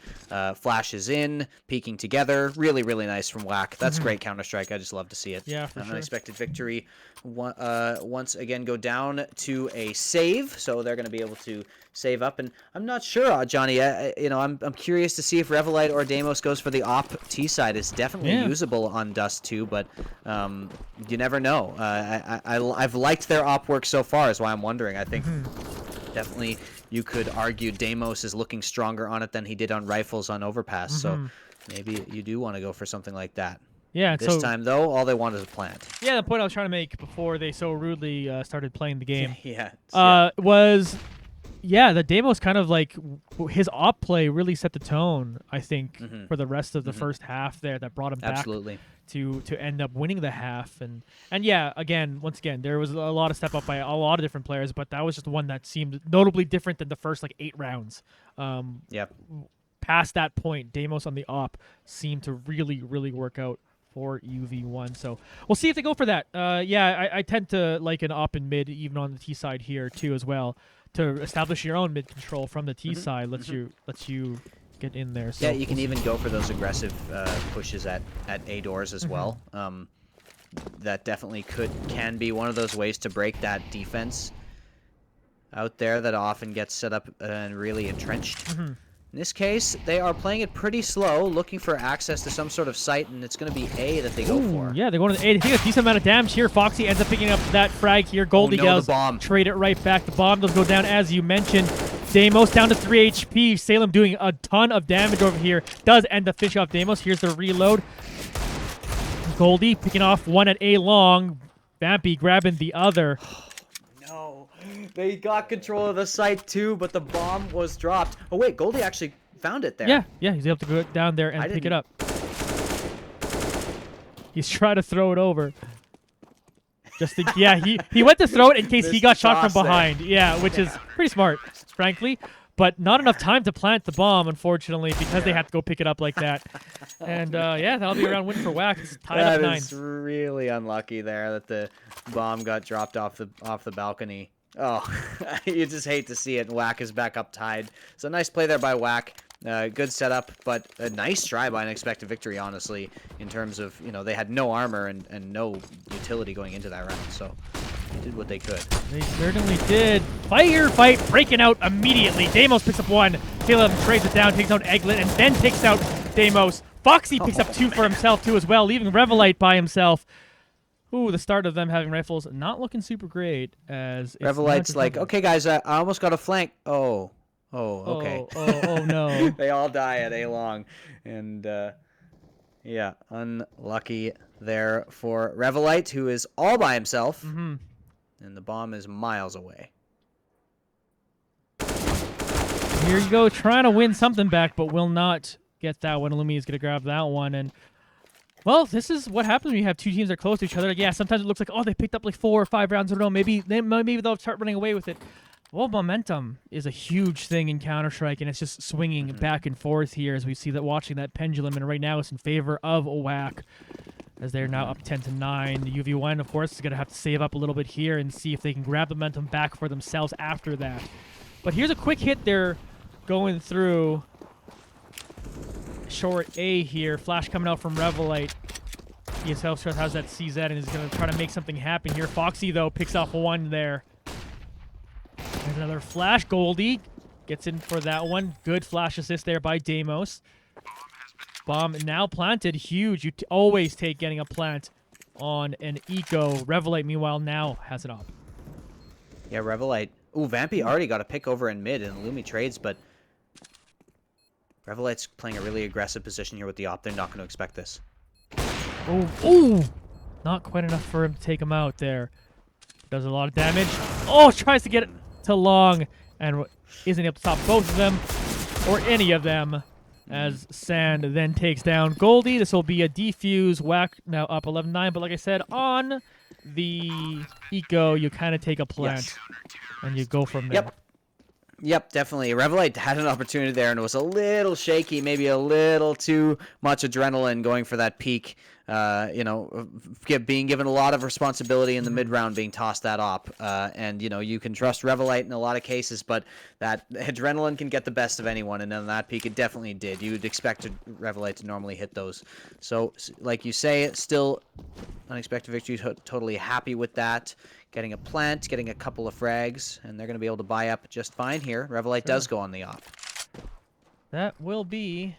flashes in, peeking together. Really, really nice from WAC. That's great Counter-Strike. I just love to see it. Yeah, for sure. Unexpected victory. Once again, go down to a save, so they're going to be able to save up. And I'm not sure, Johnny. I'm curious to see if Revelite or Deimos goes for the op T side. It's definitely usable on Dust 2, but you never know. I've liked their op work so far, is why I'm wondering. I think definitely you could argue Deimos is looking stronger on it than he did on rifles on Overpass. So maybe you do want to go for something like that. Yeah, this time, though, all they want is a plant. Yeah, the point I was trying to make before they so rudely started playing the game was... Yeah, the Deimos kind of like his op play really set the tone, I think, for the rest of the first half there that brought him back to end up winning the half. And yeah, once again, there was a lot of step up by a lot of different players, but that was just one that seemed notably different than the first 8 rounds. Past that point, Deimos on the op seemed to really, really work out for UV1. So we'll see if they go for that. I tend to like an op in mid, even on the T side here too as well, to establish your own mid control from the T side. Lets you get in there. So yeah, you can even go for those aggressive pushes at A doors as well. That definitely can be one of those ways to break that defense out there that often gets set up and really entrenched. In this case, they are playing it pretty slow, looking for access to some sort of site, and it's going to be A that they go for. Yeah, they're going to the A. They take a decent amount of damage here. Foxy ends up picking up that frag here. Goldie Gals trade it right back. The bomb does go down, as you mentioned. Deimos down to 3 HP. Salem doing a ton of damage over here. Does end up finishing off Deimos. Here's the reload. Goldie picking off one at A long. Vampy grabbing the other. They got control of the site too, but the bomb was dropped. Oh wait, Goldie actually found it there. Yeah, he's able to go down there and pick it up. He's trying to throw it over. He went to throw it in case he got shot from behind. Which is pretty smart, frankly. But not enough time to plant the bomb, unfortunately, because they had to go pick it up like that. And that'll be a round win for WAC. It's tied up 9. That is really unlucky there that the bomb got dropped off the balcony. Oh, you just hate to see it. WAC is back up tied. So nice play there by WAC. Good setup, but a nice try by Unexpected Victory, honestly, in terms of, they had no armor and no utility going into that round. So they did what they could. They certainly did. Fight breaking out immediately. Deimos picks up 1. Caleb trades it down, takes out Egglet, and then takes out Deimos. Foxy picks up 2 for himself, too, as well, leaving Revelite by himself. Ooh, the start of them having rifles not looking super great. As Revelite's like, okay, guys, I almost got a flank. Oh, okay. Oh, no. They all die at A long. And, yeah, unlucky there for Revelite, who is all by himself. And the bomb is miles away. Here you go, trying to win something back, but will not get that one. Illumi is going to grab that one. And well, this is what happens when you have 2 teams that are close to each other. Yeah, sometimes it looks like, oh, they picked up like 4 or 5 rounds in a row. Maybe they'll start running away with it. Well, momentum is a huge thing in Counter-Strike, and it's just swinging back and forth here as we see that watching that pendulum, and right now it's in favor of OWAC as they're now up 10-9. The UV1, of course, is going to have to save up a little bit here and see if they can grab the momentum back for themselves after that. But here's a quick hit they're going through. Short A here. Flash coming out from Revelite. ESL has that CZ and is going to try to make something happen here. Foxy, though, picks off one there. There's another flash. Goldie gets in for that one. Good flash assist there by Deimos. Bomb now planted. Huge. You always take getting a plant on an eco. Revelite, meanwhile, now has it up. Yeah, Revelite. Ooh, Vampy already got a pick over in mid, and Lumi trades, but Revelite's playing a really aggressive position here with the op. They're not going to expect this. Oh, ooh! Not quite enough for him to take him out there. Does a lot of damage. Oh, tries to get it to long and isn't able to stop both of them or any of them as Sand then takes down Goldie. This will be a defuse. Whack now up 11-9, but like I said, on the eco, you kind of take a plant and you go from there. Yep, definitely. Revelite had an opportunity there, and it was a little shaky, maybe a little too much adrenaline going for that peak. You know, being given a lot of responsibility in the mid-round, being tossed that op. And, you know, you can trust Revelite in a lot of cases, but that adrenaline can get the best of anyone, and on that peak, it definitely did. You would expect Revelite to normally hit those. So, like you say, still unexpected victory, totally happy with that. Getting a plant, getting a couple of frags, and they're going to be able to buy up just fine here. Revelite does go on the op. That will be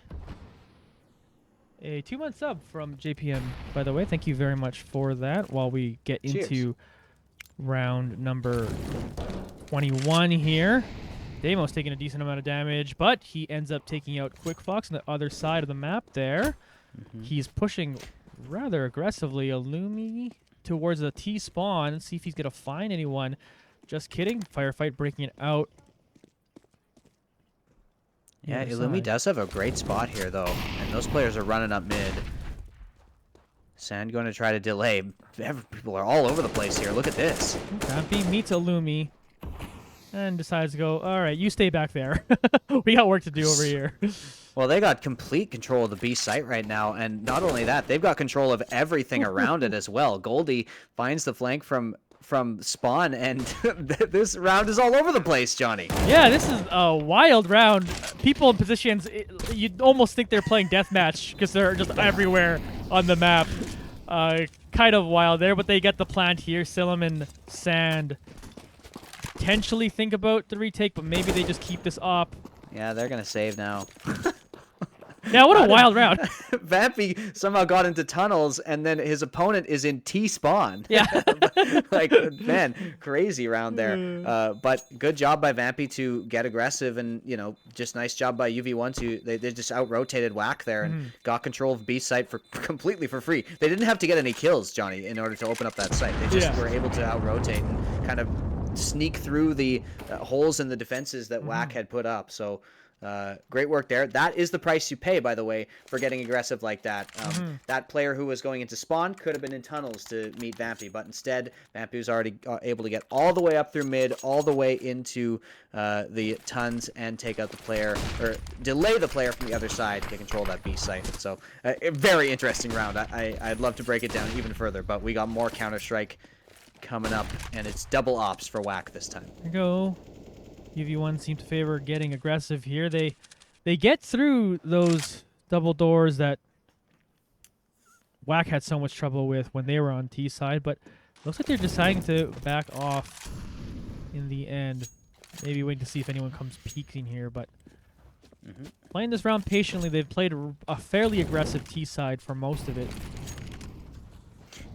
a 2-month sub from JPM, by the way. Thank you very much for that. While we get into round number 21 here. Deimos taking a decent amount of damage, but he ends up taking out Quick Fox on the other side of the map there. He's pushing rather aggressively. Illumi towards the T spawn and see if he's going to find anyone. Just kidding. Firefight breaking it out. Yeah, Illumi does have a great spot here, though. And those players are running up mid. Sand going to try to delay. People are all over the place here. Look at this. Vampy meets Illumi and decides to go, all right, you stay back there. We got work to do over here. Well, they got complete control of the B site right now, and not only that, they've got control of everything around it as well. Goldie finds the flank from spawn, and this round is all over the place, Johnny. Yeah, this is a wild round. People in positions, you'd almost think they're playing deathmatch because they're just everywhere on the map. Kind of wild there, but they get the plant here. Silliman, Sand potentially think about the retake, but maybe they just keep this up. Yeah, they're going to save now. Yeah, what a wild round. Vampy somehow got into tunnels, and then his opponent is in T-spawn. Yeah. Like, man, crazy round there. But good job by Vampy to get aggressive, and, you know, just nice job by UV1 to, they just out-rotated Whack there and got control of B site completely for free. They didn't have to get any kills, Johnny, in order to open up that site. They just were able to out-rotate and kind of sneak through the holes in the defenses that Whack had put up. So great work there. That is the price you pay, by the way, for getting aggressive like that. That player who was going into spawn could have been in tunnels to meet Vampy, but instead Vampy was already able to get all the way up through mid, all the way into the tons, and take out the player, or delay the player from the other side to get control of that B site. So a very interesting round. I'd love to break it down even further, but we got more Counter-Strike coming up, and it's double ops for Whack this time. There you go. UV1 seem to favor getting aggressive here. They get through those double doors that Whack had so much trouble with when they were on T side, but looks like they're deciding to back off in the end. Maybe waiting to see if anyone comes peeking here, but playing this round patiently. They've played a fairly aggressive T side for most of it.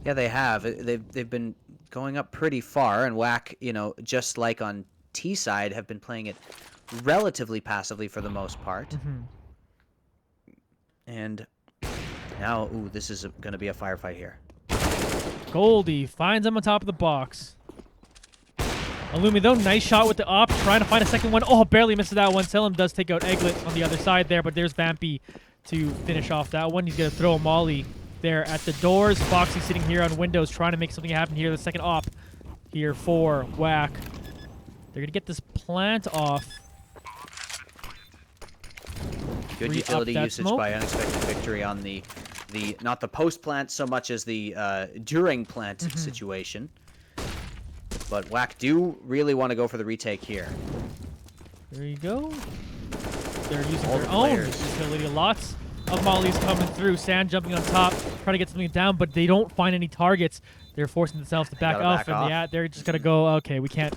Yeah, they have. They've been going up pretty far, and Whack, you know, just like on T side, have been playing it relatively passively for the most part. And now, ooh, this is going to be a firefight here. Goldie finds him on top of the box. Illumi, though, nice shot with the op, trying to find a second one. Oh, barely misses that one. Selim does take out Egglet on the other side there, but there's Vampy to finish off that one. He's going to throw a molly there at the doors. Foxy sitting here on windows, trying to make something happen here. The second op here for Whack. They're going to get this plant off. Good Re-up utility that usage smoke. by Unexpected Victory on the not the post plant so much as the during plant situation. But Whack do really want to go for the retake here. There you go. They're using All their the own players. utility. Lots of mollies coming through. Sand jumping on top, trying to get something down, but they don't find any targets. They're forcing themselves to back gotta off, back and off. yeah, they're just gonna go. Okay, we can't.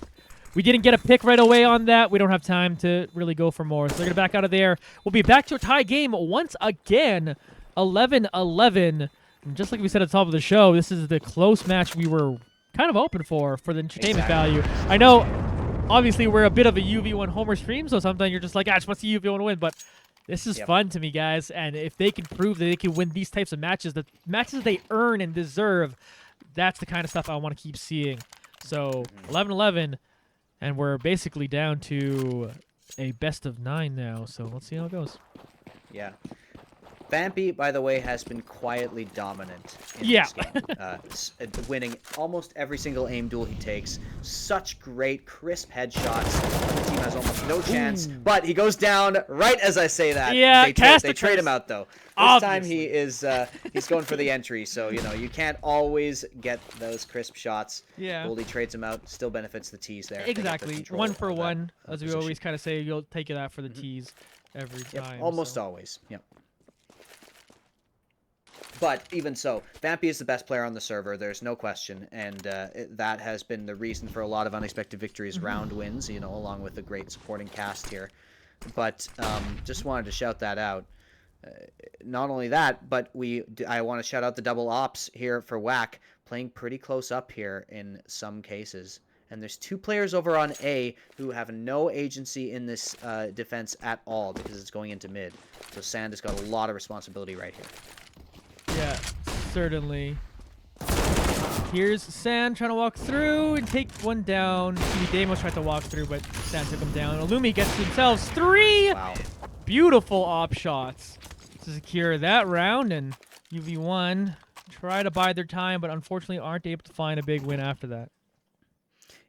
We didn't get a pick right away on that. We don't have time to really go for more, so they're gonna back out of there. We'll be back to a tie game once again, 11-11. And just like we said at the top of the show, this is the close match we were kind of open for the entertainment value. I know, obviously, we're a bit of a UV1 homer stream, so sometimes you're just like, I just want to see UV1 win, but this is fun to me, guys, and if they can prove that they can win these types of matches, the matches they earn and deserve, that's the kind of stuff I want to keep seeing. So, 11-11, and we're basically down to a best of 9 now, so let's see how it goes. Yeah. Vampy, by the way, has been quietly dominant in Yeah. this game. Winning almost every single aim duel he takes. Such great, crisp headshots. The team has almost no chance, but he goes down right as I say that. Yeah, they trade him out, though. This time he is he's going for the entry, so, you know, you can't always get those crisp shots. Yeah. Goldie trades him out, still benefits the tees there. They get the Exactly. control 1 for of that 1, as we position. always kind of say, you'll take it out for the tees every time. Almost so. always, yep. But even so, Vampy is the best player on the server. There's no question, and that has been the reason for a lot of Unexpected Victories round wins. You know, along with the great supporting cast here. But just wanted to shout that out. Not only that, but I want to shout out the double ops here for Whack, playing pretty close up here in some cases. And there's 2 players over on A who have no agency in this defense at all because it's going into mid. So Sand has got a lot of responsibility right here. Yeah, certainly. Here's Sand trying to walk through and take one down. Damos tried to walk through, but Sand took him down. Illumi gets themselves 3 Wow. beautiful op shots to secure that round, and UV1 try to bide their time, but unfortunately aren't able to find a big win after that.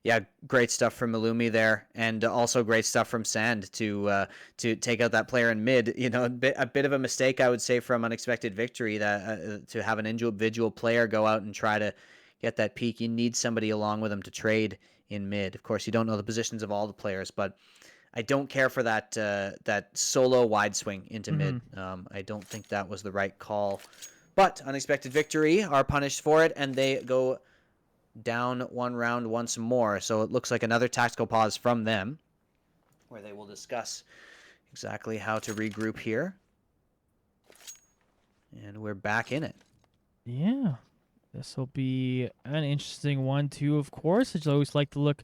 Yeah, great stuff from Illumi there, and also great stuff from Sand to take out that player in mid. You know, a bit of a mistake, I would say, from Unexpected Victory that to have an individual player go out and try to get that peak. You need somebody along with him to trade in mid. Of course, you don't know the positions of all the players, but I don't care for that that solo wide swing into mid. I don't think that was the right call. But Unexpected Victory are punished for it, and they go down 1 round once more. So it looks like another tactical pause from them, where they will discuss exactly how to regroup here. And we're back in it. Yeah, this will be an interesting one too, of course. I just always like to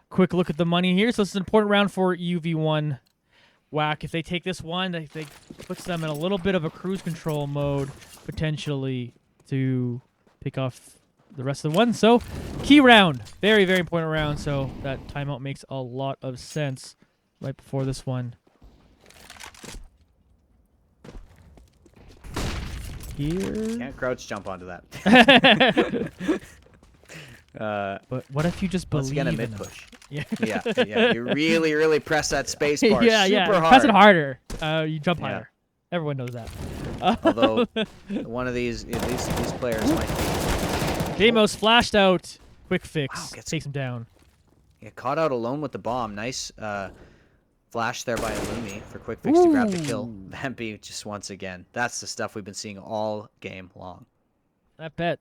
quick look at the money here. So this is an important round for UV1 Whack. If they take this one, they puts them in a little bit of a cruise control mode, potentially, to pick off the rest of the one. So key round, very, very important round. So that timeout makes a lot of sense right before this one. Here. Can't crouch jump onto that. But what if you just Once believe again, a in mid them? push. Yeah. Yeah. You really, really press that space bar yeah, super yeah. hard. Press it harder. You jump Yeah. higher. Everyone knows that. Although one of these players might be Damos flashed out. Quick fix. Wow, Takes him down. caught out alone with the bomb. Nice flash there by Illumi for quick fix to grab the kill. Vampy just once again. That's the stuff we've been seeing all game long. That bet.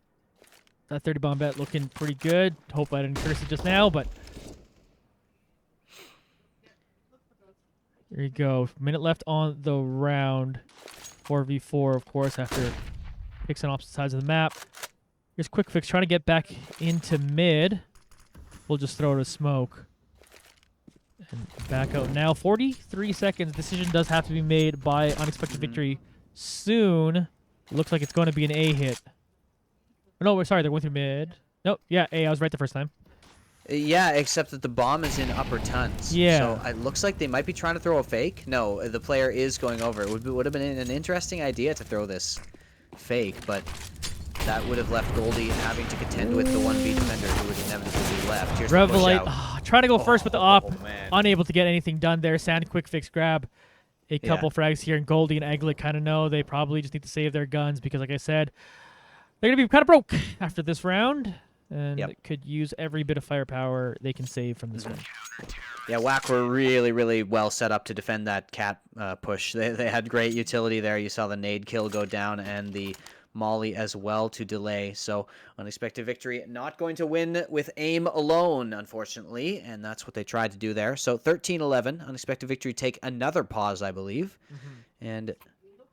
That 30 bomb bet looking pretty good. Hope I didn't curse it just now, but there you go. Minute left on the round. 4v4, of course, after picks on opposite sides of the map. Here's quick fix trying to get back into mid. We'll just throw it a smoke. And back out now. 43 seconds. Decision does have to be made by Unexpected Victory soon. Looks like it's going to be an A hit. No, we're sorry. They're going through mid. Nope. Yeah, A. I was right the first time. Yeah, except that the bomb is in upper tons. Yeah. So it looks like they might be trying to throw a fake. No, the player is going over. It would have been an interesting idea to throw this fake, but that would have left Goldie having to contend with the 1v defender who would inevitably be left. Here's the push Revelite out. trying to go first with the op, man. unable to get anything done there. Sand quick fix grab a couple frags here, and Goldie and Egglet kind of know they probably just need to save their guns because, like I said, they're going to be kind of broke after this round, and could use every bit of firepower they can save from this one. Yeah, WAC were really, really well set up to defend that cat push. They had great utility there. You saw the nade kill go down and the molly as well to delay. So unexpected victory, not going to win with aim alone, unfortunately, and that's what they tried to do there. So 13-11, unexpected victory take another pause, I believe, and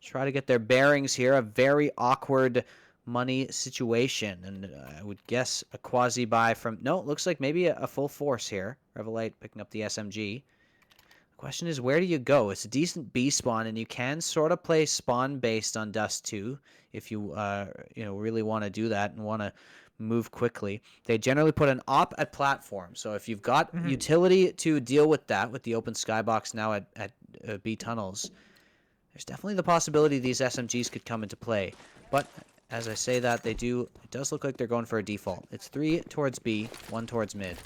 try to get their bearings here. A very awkward money situation, and I would guess a quasi buy from looks like maybe a full force here. Revelite picking up the SMG. The question is, where do you go? It's a decent B spawn, and you can sort of play spawn based on Dust 2 if you really want to do that and want to move quickly. They generally put an op at platform, so if you've got utility to deal with that with the open skybox now at B tunnels, there's definitely the possibility these SMGs could come into play. But as I say that, it does look like they're going for a default. It's 3 towards B, 1 towards mid.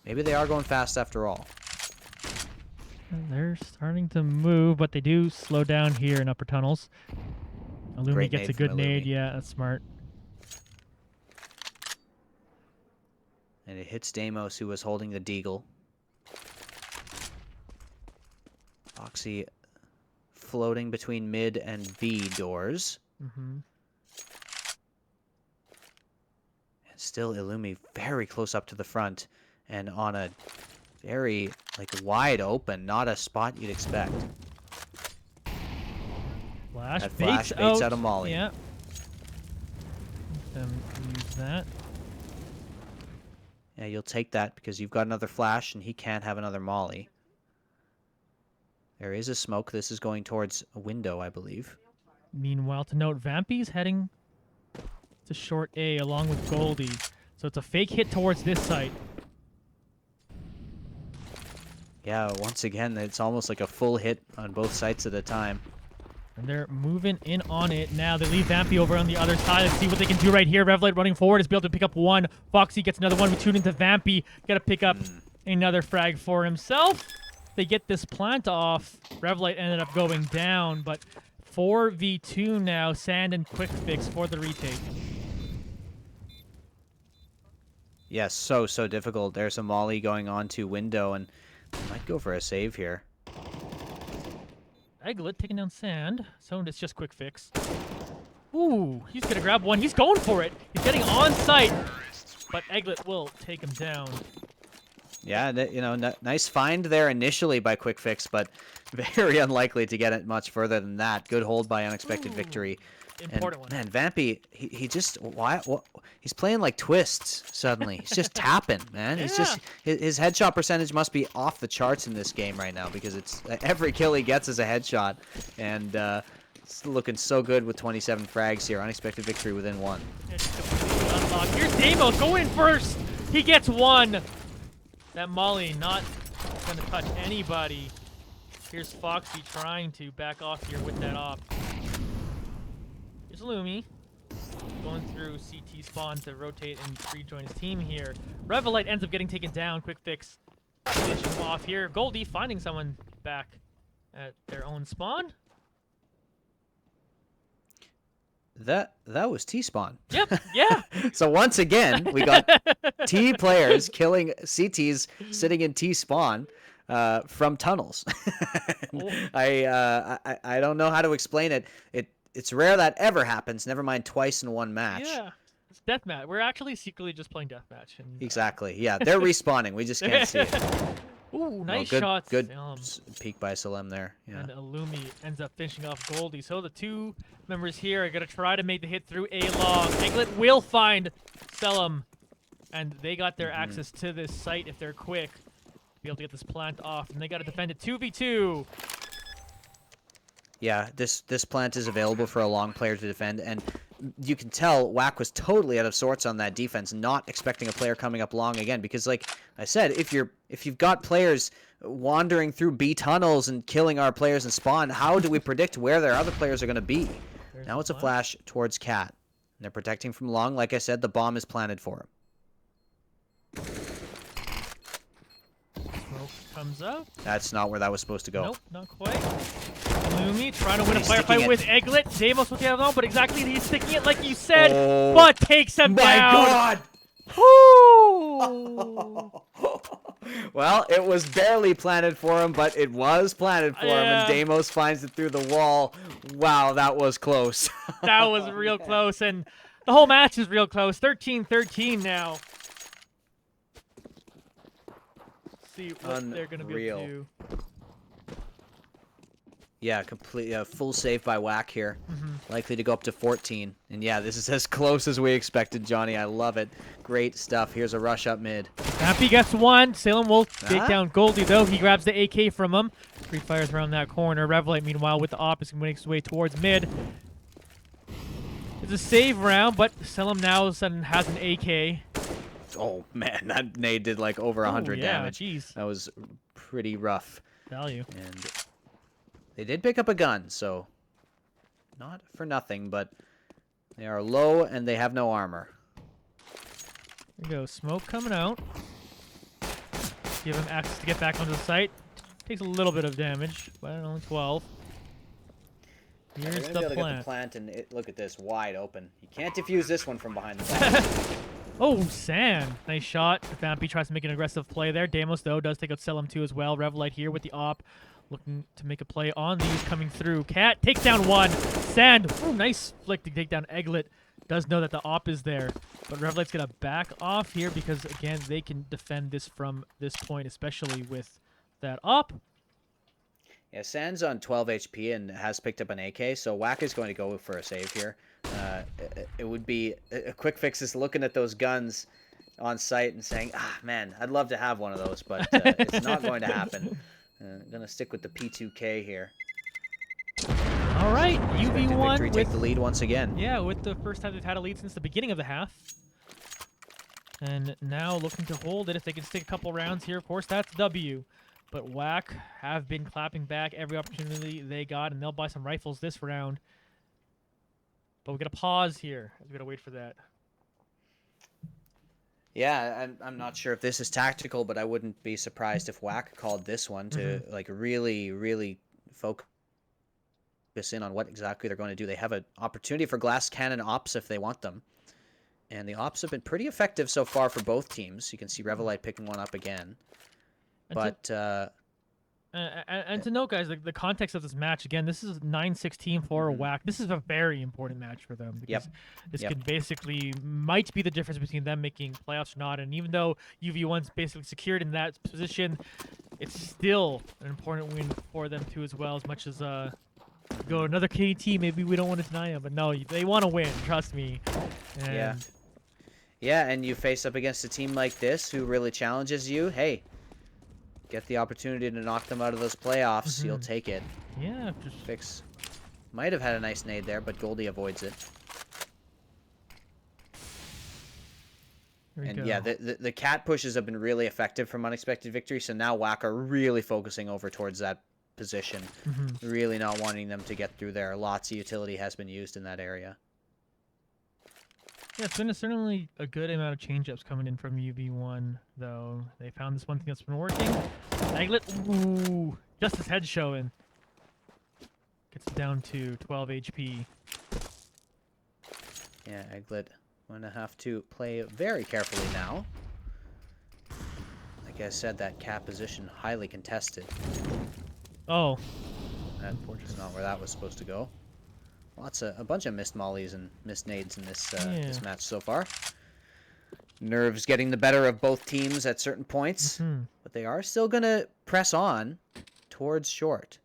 Maybe they are going fast after all. They're starting to move, but they do slow down here in upper tunnels. Illumi gets a good nade. Yeah, that's smart. And it hits Deimos, who was holding the deagle. Foxy floating between mid and B doors. And still Illumi very close up to the front and on a very wide open, not a spot you'd expect. Flash baits out a molly. Yeah. Use that. Yeah, you'll take that because you've got another flash and he can't have another molly. There is a smoke. This is going towards a window, I believe. Meanwhile, to note, Vampy's heading to short A along with Goldie. So it's a fake hit towards this site. Yeah, once again, it's almost like a full hit on both sites at a time. And they're moving in on it now. They leave Vampy over on the other side. Let's see what they can do right here. Revelite running forward is able to pick up one. Foxy gets another one. We tune into Vampy. Got to pick up another frag for himself. They get this plant off. Revelite ended up going down, but 4v2 now. Sand and Quick Fix for the retake. Yes, so difficult. There's a molly going on to window, and might go for a save here. Egglet taking down Sand. So it's just Quick Fix. Ooh, he's going to grab one. He's going for it. He's getting on site, but Egglet will take him down. Yeah, nice find there initially by Quick Fix, but very unlikely to get it much further than that. Good hold by unexpected victory. Important one. Man, Vampy, he just he's playing like twists suddenly. He's just tapping, man. He's just his headshot percentage must be off the charts in this game right now because it's every kill he gets is a headshot, and it's looking so good with 27 frags here. Unexpected victory within one. Here's Deimos going first. He gets one. That molly not going to touch anybody. Here's Foxy trying to back off here with that op. Here's Illumi going through CT spawn to rotate and rejoin his team here. Revelite ends up getting taken down. Quick Fix finishing off here. Goldie finding someone back at their own spawn. That was T-spawn. Yep, yeah. So once again, we got T players killing CTs sitting in T-spawn from tunnels. I don't know how to explain it. It's rare that ever happens, never mind twice in one match. Yeah, it's deathmatch. We're actually secretly just playing deathmatch. Exactly, yeah. They're respawning. We just can't see it. Ooh, nice shots. Good peek by Salem there. Yeah. And Illumi ends up finishing off Goldie. So the two members here are going to try to make the hit through A long. Egglet will find Salem, and they got their access to this site if they're quick. Be able to get this plant off, and they got to defend it 2v2. Yeah, this plant is available for a long player to defend, and you can tell WAC was totally out of sorts on that defense, not expecting a player coming up long again. Because, like I said, if you've got players wandering through B tunnels and killing our players in spawn, how do we predict where their other players are going to be? Now it's a flash towards Cat. They're protecting from long. Like I said, the bomb is planted for him. Smoke comes up. That's not where that was supposed to go. Nope, not quite. Lumi trying to win a He's sticking firefight it. with Egglet. Deimos with the other one, but exactly he's sticking it like you said, Oh, but takes him my down. God! Woo! Well, it was barely planted for him, but it was planted for him, and Deimos finds it through the wall. Wow, that was close. That was real close, and the whole match is real close. 13-13 now. See what they're going to be able to do. Yeah, complete full save by Whack here. Likely to go up to 14. And yeah, this is as close as we expected, Johnny. I love it. Great stuff. Here's a rush up mid. Happy gets one. Salem will take down Goldie, though. He grabs the AK from him. Free fires around that corner. Revelite, meanwhile, with the opposite, makes his way towards mid. It's a save round, but Salem now all of a sudden has an AK. Oh, man. That nade did like over 100 damage. Geez. That was pretty rough. Value. And they did pick up a gun, so not for nothing, but they are low and they have no armor. There you go. Smoke coming out. Give him access to get back onto the site. Takes a little bit of damage, but only 12. Here's They're gonna be the able to get plant. the plant, and look at this, wide open. You can't defuse this one from behind the plant. Oh, Sand. Nice shot. Vampy tries to make an aggressive play there. Deimos, though, does take out Selim too as well. Revelite here with the op. Looking to make a play on these coming through. Cat takes down one. Sand. Ooh, nice flick to take down Egglet. Does know that the op is there. But Revelite's going to back off here because, again, they can defend this from this point, especially with that op. Yeah, Sand's on 12 HP and has picked up an AK, so Whack is going to go for a save here. It would be a quick fix is looking at those guns on site and saying, ah, man, I'd love to have one of those, but it's not going to happen. I'm going to stick with the P2K here. All right, UV1 Victory take the lead once again. Yeah, with the first time they've had a lead since the beginning of the half. And now looking to hold it. If they can stick a couple rounds here, of course, that's W. But Whack have been clapping back every opportunity they got, and they'll buy some rifles this round. But we got to pause here. We got to wait for that. Yeah, I'm not sure if this is tactical, but I wouldn't be surprised if Whack called this one to like really focus in on what exactly they're going to do. They have an opportunity for glass cannon ops if they want them. And the ops have been pretty effective so far for both teams. You can see Revelite picking one up again. But and to note, guys, the context of this match, again, this is 9-16 for Whack. This is a very important match for them because this could basically might be the difference between them making playoffs or not. And even though UV1's basically secured in that position, it's still an important win for them too as well. As much as go another KT, maybe we don't want to deny them, but no, they want to win. Trust me. And yeah, and you face up against a team like this who really challenges you. Hey. Get the opportunity to knock them out of those playoffs. You'll take it. Yeah, just Fix might have had a nice nade there, but Goldie avoids it. And yeah, the cat pushes have been really effective from unexpected victory. So now Whack are really focusing over towards that position, really not wanting them to get through there. Lots of utility has been used in that area. Yeah, it's been certainly a good amount of change-ups coming in from UV1, though. They found this one thing that's been working. Egglet, ooh, just his head showing. Gets down to 12 HP. Yeah, Egglet going to have to play very carefully now. Like I said, that cat position highly contested. Oh. That's not where that was supposed to go. A bunch of missed mollies and missed nades in this this match so far. Nerves getting the better of both teams at certain points, but they are still gonna press on towards short.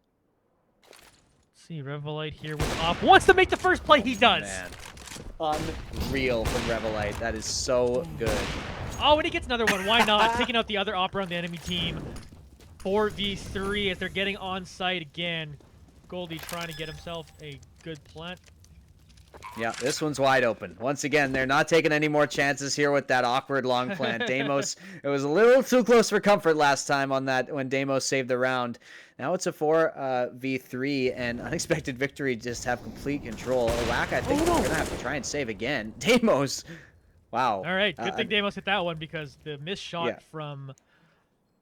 Let's see, Revelite here with op wants to make the first play. He does. Man, unreal from Revelite. That is so good. Oh, and he gets another one. Why not? Taking out the other opera on the enemy team. 4v3 as they're getting on site again. Goldie trying to get himself a good plant. Yeah, this one's wide open. Once again, they're not taking any more chances here with that awkward long plant. Deimos, it was a little too close for comfort last time on that when Deimos saved the round. Now it's a 4v3, and Unexpected Victory just have complete control. Whack, I think they're going to have to try and save again. Deimos, wow. All right, good thing Deimos hit that one because the missed shot from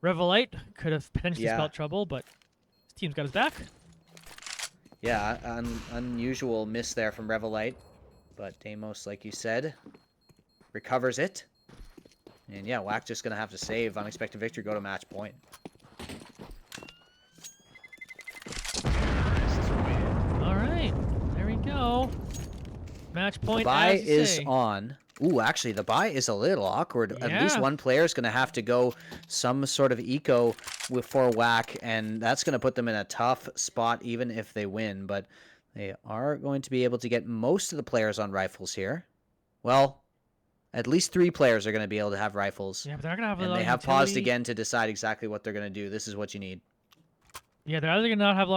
Revelite could have potentially spelled trouble, but his team's got his back. Yeah, unusual miss there from Revelite, but Deimos, like you said, recovers it. And yeah, Whack just going to have to save. Unexpected Victory go to match point. All right, there we go. Match point. The buy as you is say. on. Ooh, actually, the buy is a little awkward. Yeah. At least one player is going to have to go some sort of eco for Whack, and that's going to put them in a tough spot even if they win. But they are going to be able to get most of the players on rifles here. Well, at least 3 players are going to be able to have rifles. Yeah, but they're not gonna have a and lot they of have utility. paused again to decide exactly what they're going to do. This is what you need. Yeah, they're either gonna not have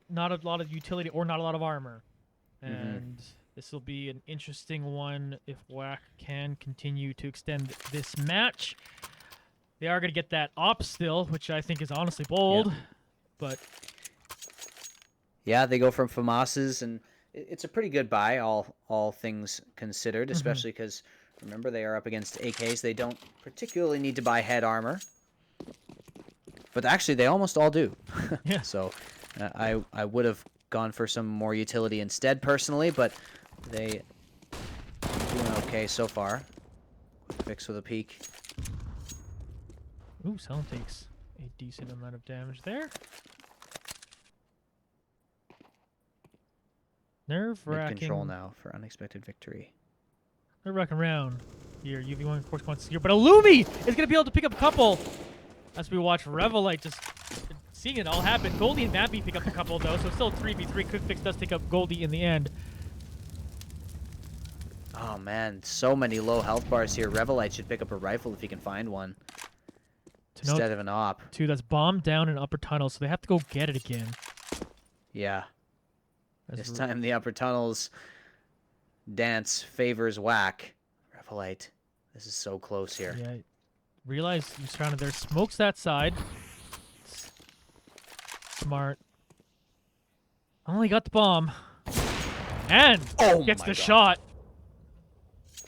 not a lot of utility or not a lot of armor, and this will be an interesting one if Whack can continue to extend this match. They are gonna get that op still, which I think is honestly bold, but yeah, they go from FAMAS's, and it's a pretty good buy, all things considered, especially because remember they are up against AKs. They don't particularly need to buy head armor. But actually, they almost all do. Yeah. So I would have gone for some more utility instead, personally, but they doing okay so far. Fix with a peek. ooh, Selene takes a decent amount of damage there. Nerve-wracking. Mid-control now for Unexpected Victory. Nerve-wracking round here. UV1, of course, wants to here, but Illumi is going to be able to pick up a couple as we watch Revelite just seeing it all happen. Goldie and Vampy pick up a couple, though, so still 3v3. Quick Fix does take up Goldie in the end. Oh, man. So many low health bars here. Revelite should pick up a rifle if he can find one. Instead of an op. Two, that's bombed down in upper tunnel, so they have to go get it again. Yeah. That's This time the upper tunnels dance favors Whack. Revelite. This is so close here. Yeah. Realize you're surrounded there. Smokes that side. Smart. Only got the bomb. And gets the shot.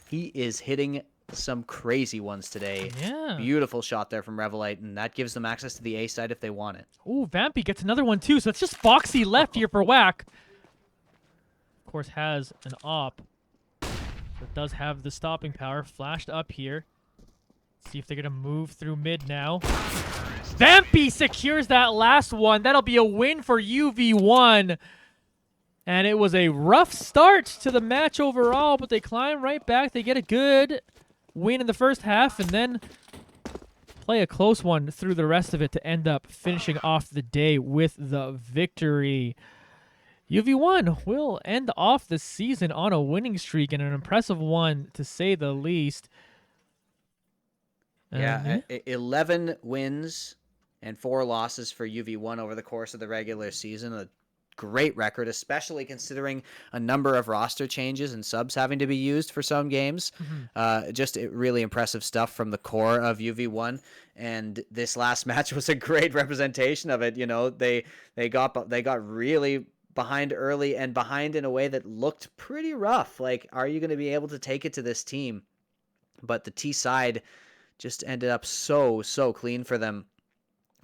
He is hitting some crazy ones today. Yeah. Beautiful shot there from Revelite, and that gives them access to the A side if they want it. Ooh, Vampy gets another one too, so it's just Foxy left here for Whack. Of course, has an op. That does have the stopping power. Flashed up here. See if they're going to move through mid now. Vampy secures that last one. That'll be a win for UV1. And it was a rough start to the match overall, but they climb right back. They get a good win in the first half and then play a close one through the rest of it to end up finishing off the day with the victory. UV1 will end off the season on a winning streak and an impressive one, to say the least. Yeah, 11 wins and 4 losses for UV1 over the course of the regular season. A great record, especially considering a number of roster changes and subs having to be used for some games. Just really impressive stuff from the core of UV1. And this last match was a great representation of it. You know, they got really behind early and behind in a way that looked pretty rough. Like, are you going to be able to take it to this team? But the T side just ended up so clean for them.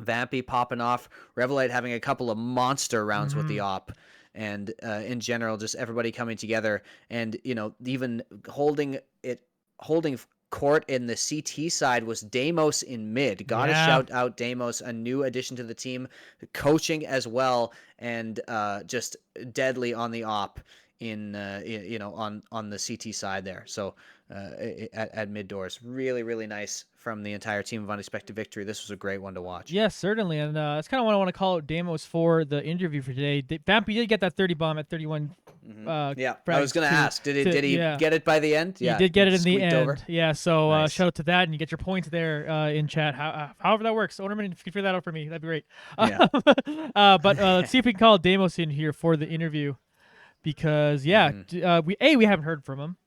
Vampy popping off, Revelite having a couple of monster rounds with the op, and in general, just everybody coming together, and you know, even holding court in the CT side was Deimos in mid. Gotta shout out Deimos, a new addition to the team, coaching as well, and just deadly on the op in on the CT side there. So at mid doors, really nice from the entire team of Unexpected Victory. This was a great one to watch. Yes, certainly, and that's kind of what I want to call out Deimos for the interview for today. Vampy did get that 30 bomb at 31. Yeah, I was going to ask, did he get it by the end? Yeah, he did get it in the end. Over. Yeah, so Nice. shout out to that, and you get your points there in chat. However that works. Ownerman, if you can figure that out for me, that'd be great. Yeah. But let's see if we can call Deimos in here for the interview. because we haven't heard from him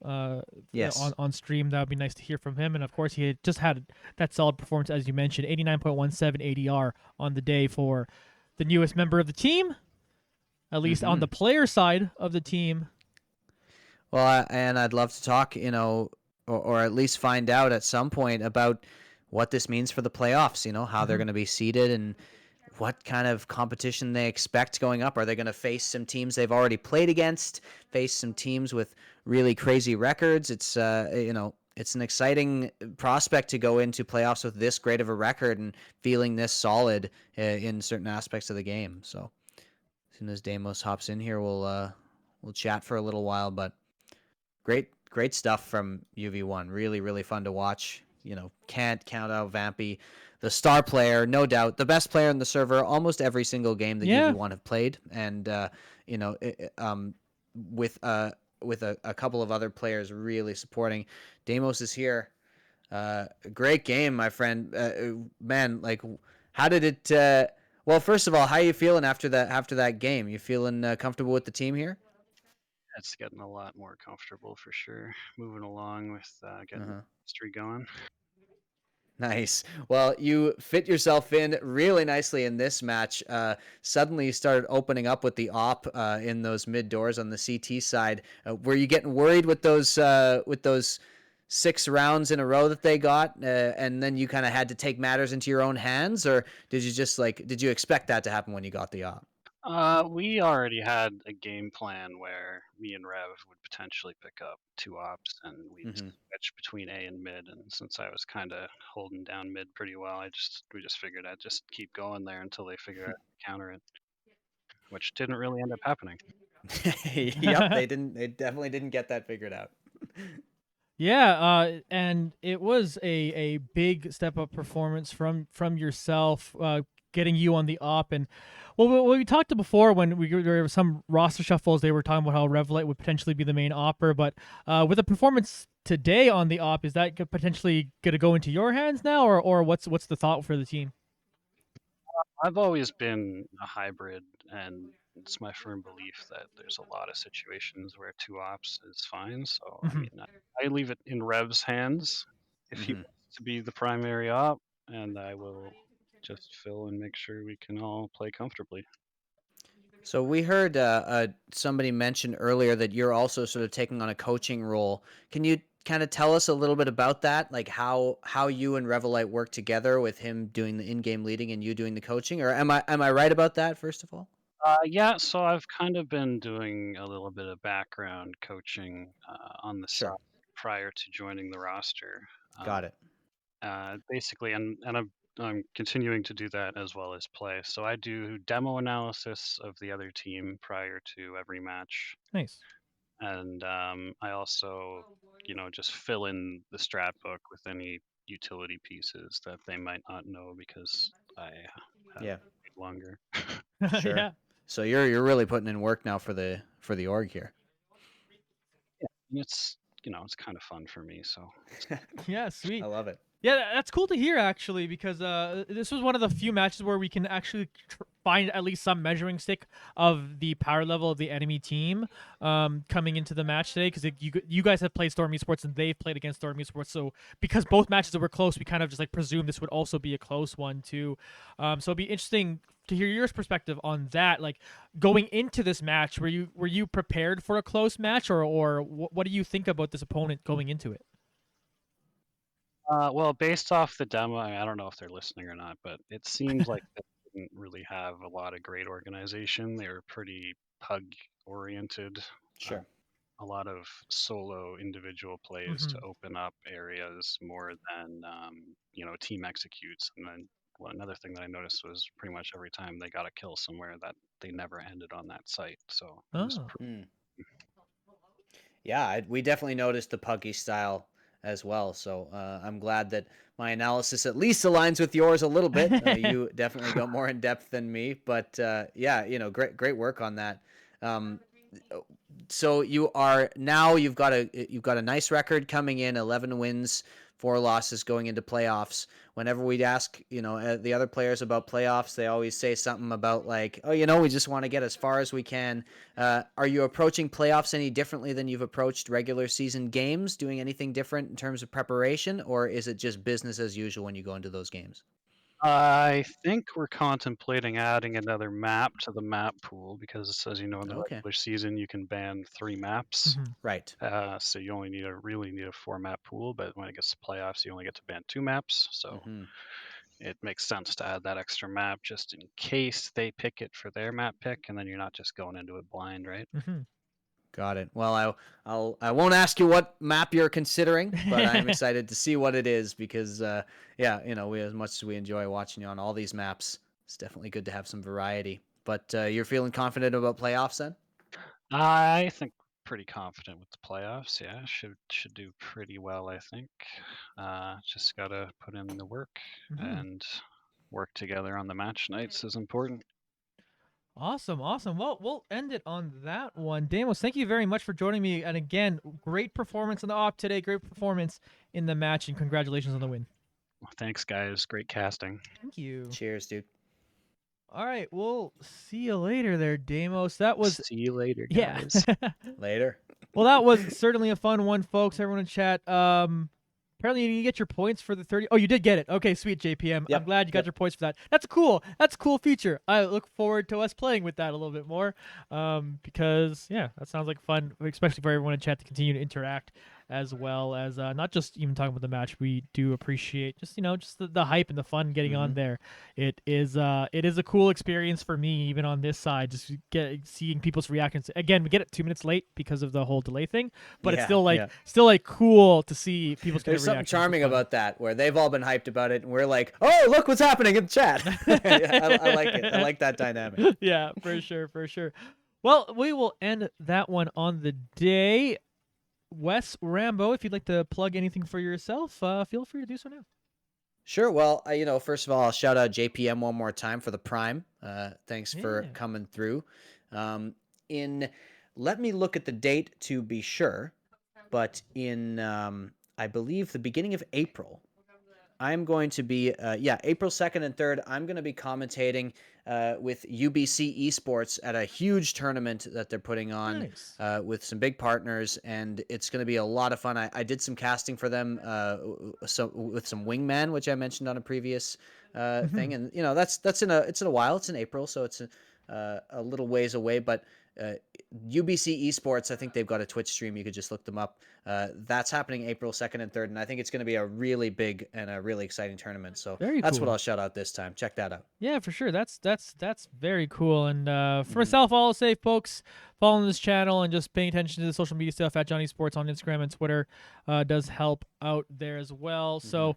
Yes. on stream. That would be nice to hear from him. And of course, he had just had that solid performance, as you mentioned, 89.17 ADR on the day for the newest member of the team, at least on the player side of the team. Well, and I'd love to talk, or at least find out at some point about what this means for the playoffs, how they're going to be seeded and what kind of competition they expect going up. Are they going to face some teams they've already played against, face some teams with really crazy records? It's, it's an exciting prospect to go into playoffs with this great of a record and feeling this solid in certain aspects of the game. So as soon as Deimos hops in here, we'll chat for a little while, but great stuff from UV1. Really, really fun to watch. Can't count out Vampy, the star player, no doubt, the best player in the server almost every single game that UV1 have played, and with a couple of other players really supporting. Deimos is here. Great game, my friend. Man, like, how did it? Well, first of all, how are you feeling after that game? You feeling comfortable with the team here? It's getting a lot more comfortable for sure. Moving along with getting history going. Nice. Well, you fit yourself in really nicely in this match. Suddenly you started opening up with the op in those mid doors on the CT side. Were you getting worried with those 6 rounds in a row that they got, and then you kind of had to take matters into your own hands, or did you expect that to happen when you got the op? We already had a game plan where me and Rev would potentially pick up 2 ops and we'd switch between A and mid. And since I was kind of holding down mid pretty well, we just figured I'd just keep going there until they figure out how to counter it, which didn't really end up happening. Yep, they didn't. They definitely didn't get that figured out. Yeah, and it was a big step up performance from yourself, getting you on the op. And well, we talked before when there were some roster shuffles. They were talking about how Revlite would potentially be the main opper, but with a performance today on the op, is that potentially going to go into your hands now, or what's the thought for the team? I've always been a hybrid, and it's my firm belief that there's a lot of situations where 2 ops is fine. So I mean, I leave it in Rev's hands if he wants to be the primary op, and I will just fill and make sure we can all play comfortably. So we heard somebody mention earlier that you're also sort of taking on a coaching role. Can you kind of tell us a little bit about that, like how you and Revelite work together, with him doing the in-game leading and you doing the coaching? Or am I right about that, first of all? Yeah, so I've kind of been doing a little bit of background coaching on the side Sure. prior to joining the roster. Got it. Basically, and I'm continuing to do that as well as play. So I do demo analysis of the other team prior to every match, Nice. and I also, just fill in the strat book with any utility pieces that they might not know because I have Yeah. played longer. Sure. Yeah. So you're really putting in work now for the org here. Yeah, and it's kind of fun for me. So Yeah, sweet. I love it. Yeah, that's cool to hear, actually, because this was one of the few matches where we can actually find at least some measuring stick of the power level of the enemy team coming into the match today, because you guys have played Storm Esports and they've played against Storm Esports, so because both matches were close, we kind of just like presumed this would also be a close one too. So it'd be interesting to hear your perspective on that. Like, going into this match, were you prepared for a close match, or what do you think about this opponent going into it? Well, based off the demo, I don't know if they're listening or not, but it seems like they didn't really have a lot of great organization. They were pretty pug oriented. Sure. A lot of solo individual plays to open up areas more than team executes. And then another thing that I noticed was pretty much every time they got a kill somewhere, that they never ended on that site. So it was Yeah, we definitely noticed the puggy style as well. So I'm glad that my analysis at least aligns with yours a little bit. You definitely go more in depth than me, but yeah, great work on that. so you've got a nice record coming in, 11 wins, 4 losses going into playoffs. Whenever we'd ask, the other players about playoffs, they always say something about like, oh, we just want to get as far as we can. Are you approaching playoffs any differently than you've approached regular season games? Doing anything different in terms of preparation, or is it just business as usual when you go into those games? I think we're contemplating adding another map to the map pool because, as you know, in the Okay. regular season, you can ban 3 maps. Mhm. Right. So you only really need a 4-map pool, but when it gets to playoffs, you only get to ban 2 maps. So Mm-hmm. it makes sense to add that extra map just in case they pick it for their map pick, and then you're not just going into it blind, right? Mhm. Got it. Well, I won't ask you what map you're considering, but I'm excited to see what it is because, we as much as we enjoy watching you on all these maps, it's definitely good to have some variety. But you're feeling confident about playoffs then? I think pretty confident with the playoffs. Yeah, should do pretty well. I think. Just gotta put in the work Mhm. and work together on the match nights is important. Awesome. Well, we'll end it on that one. Damos, thank you very much for joining me. And again, great performance in the op today. Great performance in the match, and congratulations on the win. Thanks, guys. Great casting. Thank you. Cheers, dude. All right, we'll see you later there, Damos. That was See you later, yeah. guys. Later. Well, that was certainly a fun one, folks. Everyone in chat. Apparently you get your points for the 30. Oh, you did get it. Okay, sweet, JPM. Yep, I'm glad you got yep. your points for that. That's cool. That's a cool feature. I look forward to us playing with that a little bit more. Because that sounds like fun, especially for everyone in chat to continue to interact, as well as not just even talking about the match. We do appreciate just the hype and the fun getting on there. It is a cool experience for me, even on this side, just seeing people's reactions. Again, we get it 2 minutes late because of the whole delay thing, but it's still like cool to see people's There's something reactions. charming about that, where they've all been hyped about it, and we're like, oh, look what's happening in the chat. I like it. I like that dynamic. Yeah, for sure. Well, we will end that one on the day. Wes Rambo, if you'd like to plug anything for yourself, feel free to do so now. Sure. Well, first of all, I'll shout out JPM one more time for the Prime. Thanks for coming through. Let me look at the date to be sure, but in I believe the beginning of April, I'm going to be April 2nd and 3rd. I'm going to be commentating with UBC Esports at a huge tournament that they're putting on with some big partners, and it's going to be a lot of fun. I did some casting for them with some Wingman, which I mentioned on a previous thing, and it's in a while. It's in April, so it's a little ways away, but. UBC Esports, I think they've got a Twitch stream. You could just look them up. That's happening April 2nd and 3rd, and I think it's going to be a really big and a really exciting tournament. So that's what I'll shout out this time. Check that out. Yeah, for sure. That's very cool. And for myself, I'll say, folks, following this channel and just paying attention to the social media stuff at Johnny Sports on Instagram and Twitter does help out there as well. So,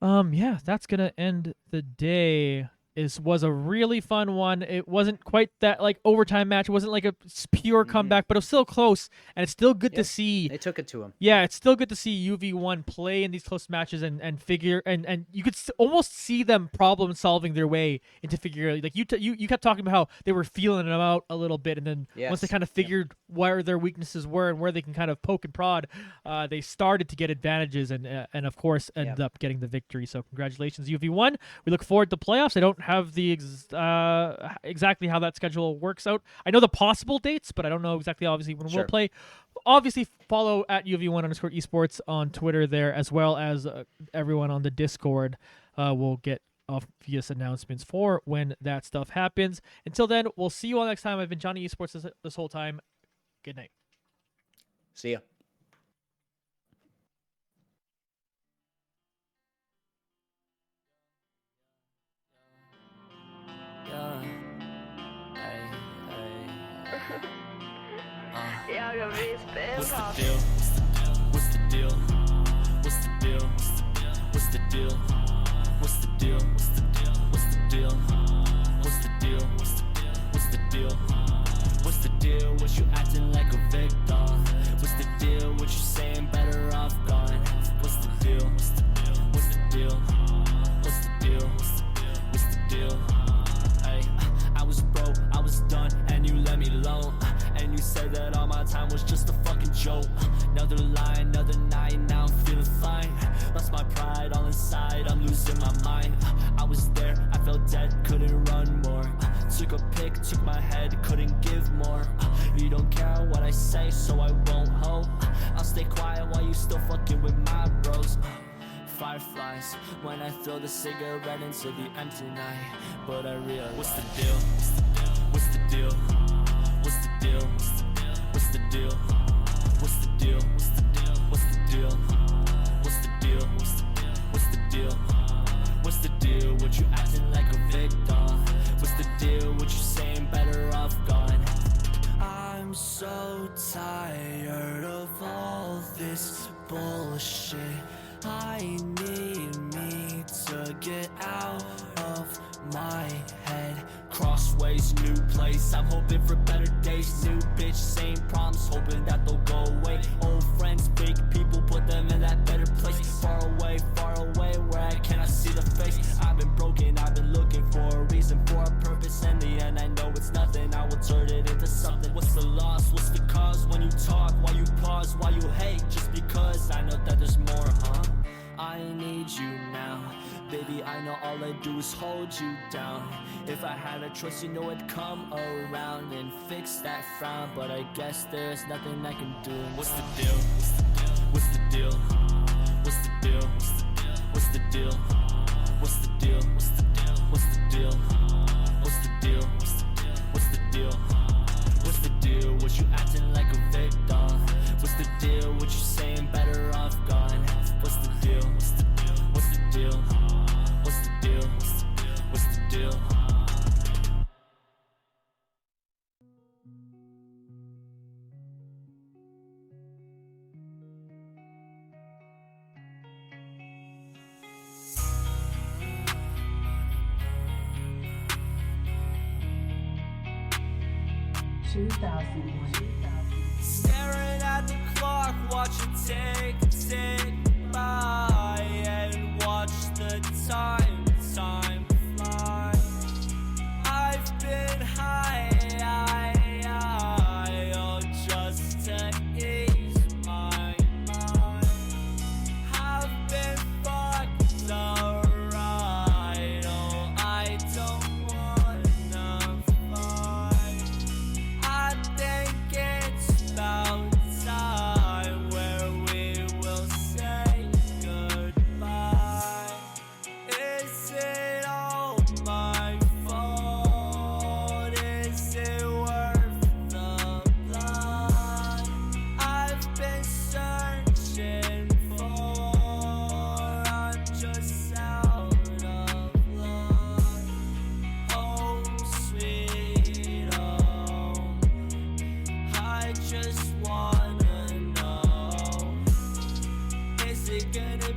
that's gonna end the day. Was a really fun one. It wasn't quite that like overtime match. It wasn't like a pure comeback, but it was still close, and it's still good to see. They took it to him. Yeah, it's still good to see UV1 play in these close matches and figure and you could almost see them problem solving their way into figure. Like you kept talking about how they were feeling them out a little bit, and then once they kind of figured where their weaknesses were and where they can kind of poke and prod, they started to get advantages and of course ended up getting the victory. So congratulations, UV1. We look forward to playoffs. I don't have the exactly how that schedule works out. I know the possible dates, but I don't know exactly obviously when we'll play. Obviously follow at UV1_esports on Twitter there, as well as everyone on the Discord will get obvious announcements for when that stuff happens. Until then, we'll see you all next time. I've been Johnny Esports this whole time. Good night. See ya. Ja, vi spiller. What's the deal? What's the deal? What's the deal? What's the deal? What's the deal? What's the deal? What's the deal? What's the deal? What's the deal? What you acting like a victim? What's the deal? What you saying better off gone? What's the deal? What's the deal? What's the deal? What's the deal? What's the deal? Hey, I was broke, I was done, and you let me alone. And you said that all my a pic, took my head, couldn't give more. You don't care what I say, so I won't hold. I'll stay quiet while you still fucking with my bros. Fireflies when I throw the cigarette into the empty night. But I realize, what's the deal? What's the deal? What's the deal? What's the deal? What's the deal? What's the deal? What's the deal? What's the deal? What's the deal? What's the deal? What you acting like a victim? What's the deal? What you saying better off gone? I'm so tired of all this bullshit. I need me to get out of my head. Crossways, new place, I'm hoping for better days. New bitch, same problems, hoping that they'll go away. Old friends, fake people, put them in that better place. Far away, where I cannot see the face. I've been broken, I've been looking for a reason, for a purpose. In the end, I know it's nothing, I will turn it into something. What's the loss, what's the cause? When you talk, why you pause, why you hate? Just because I know that there's more, huh? I need you now. Baby, I know all I do is hold you down. If I had a choice, you know I'd come around and fix that frown. But I guess there's nothing I can do. What's the deal? What's the deal? What's the deal? What's the deal? What's the deal? What's the deal? What's the deal? What's the deal? What's the deal? What's the deal? What you acting like a victim? What's the deal? What you saying better off gone? What's the deal? What's the deal? What's the deal? What's the deal? What's the deal? Staring at the clock, watch it tick by, and watch the time fly. I've been high, oh, just to ease my mind. I've been fucked alright, oh, I don't wanna fight. I think it's about time where we will say goodbye. Is it all my fault? Is it worth the blood I've been searching for? I'm just out of luck. Home sweet home, I just wanna know, is it gonna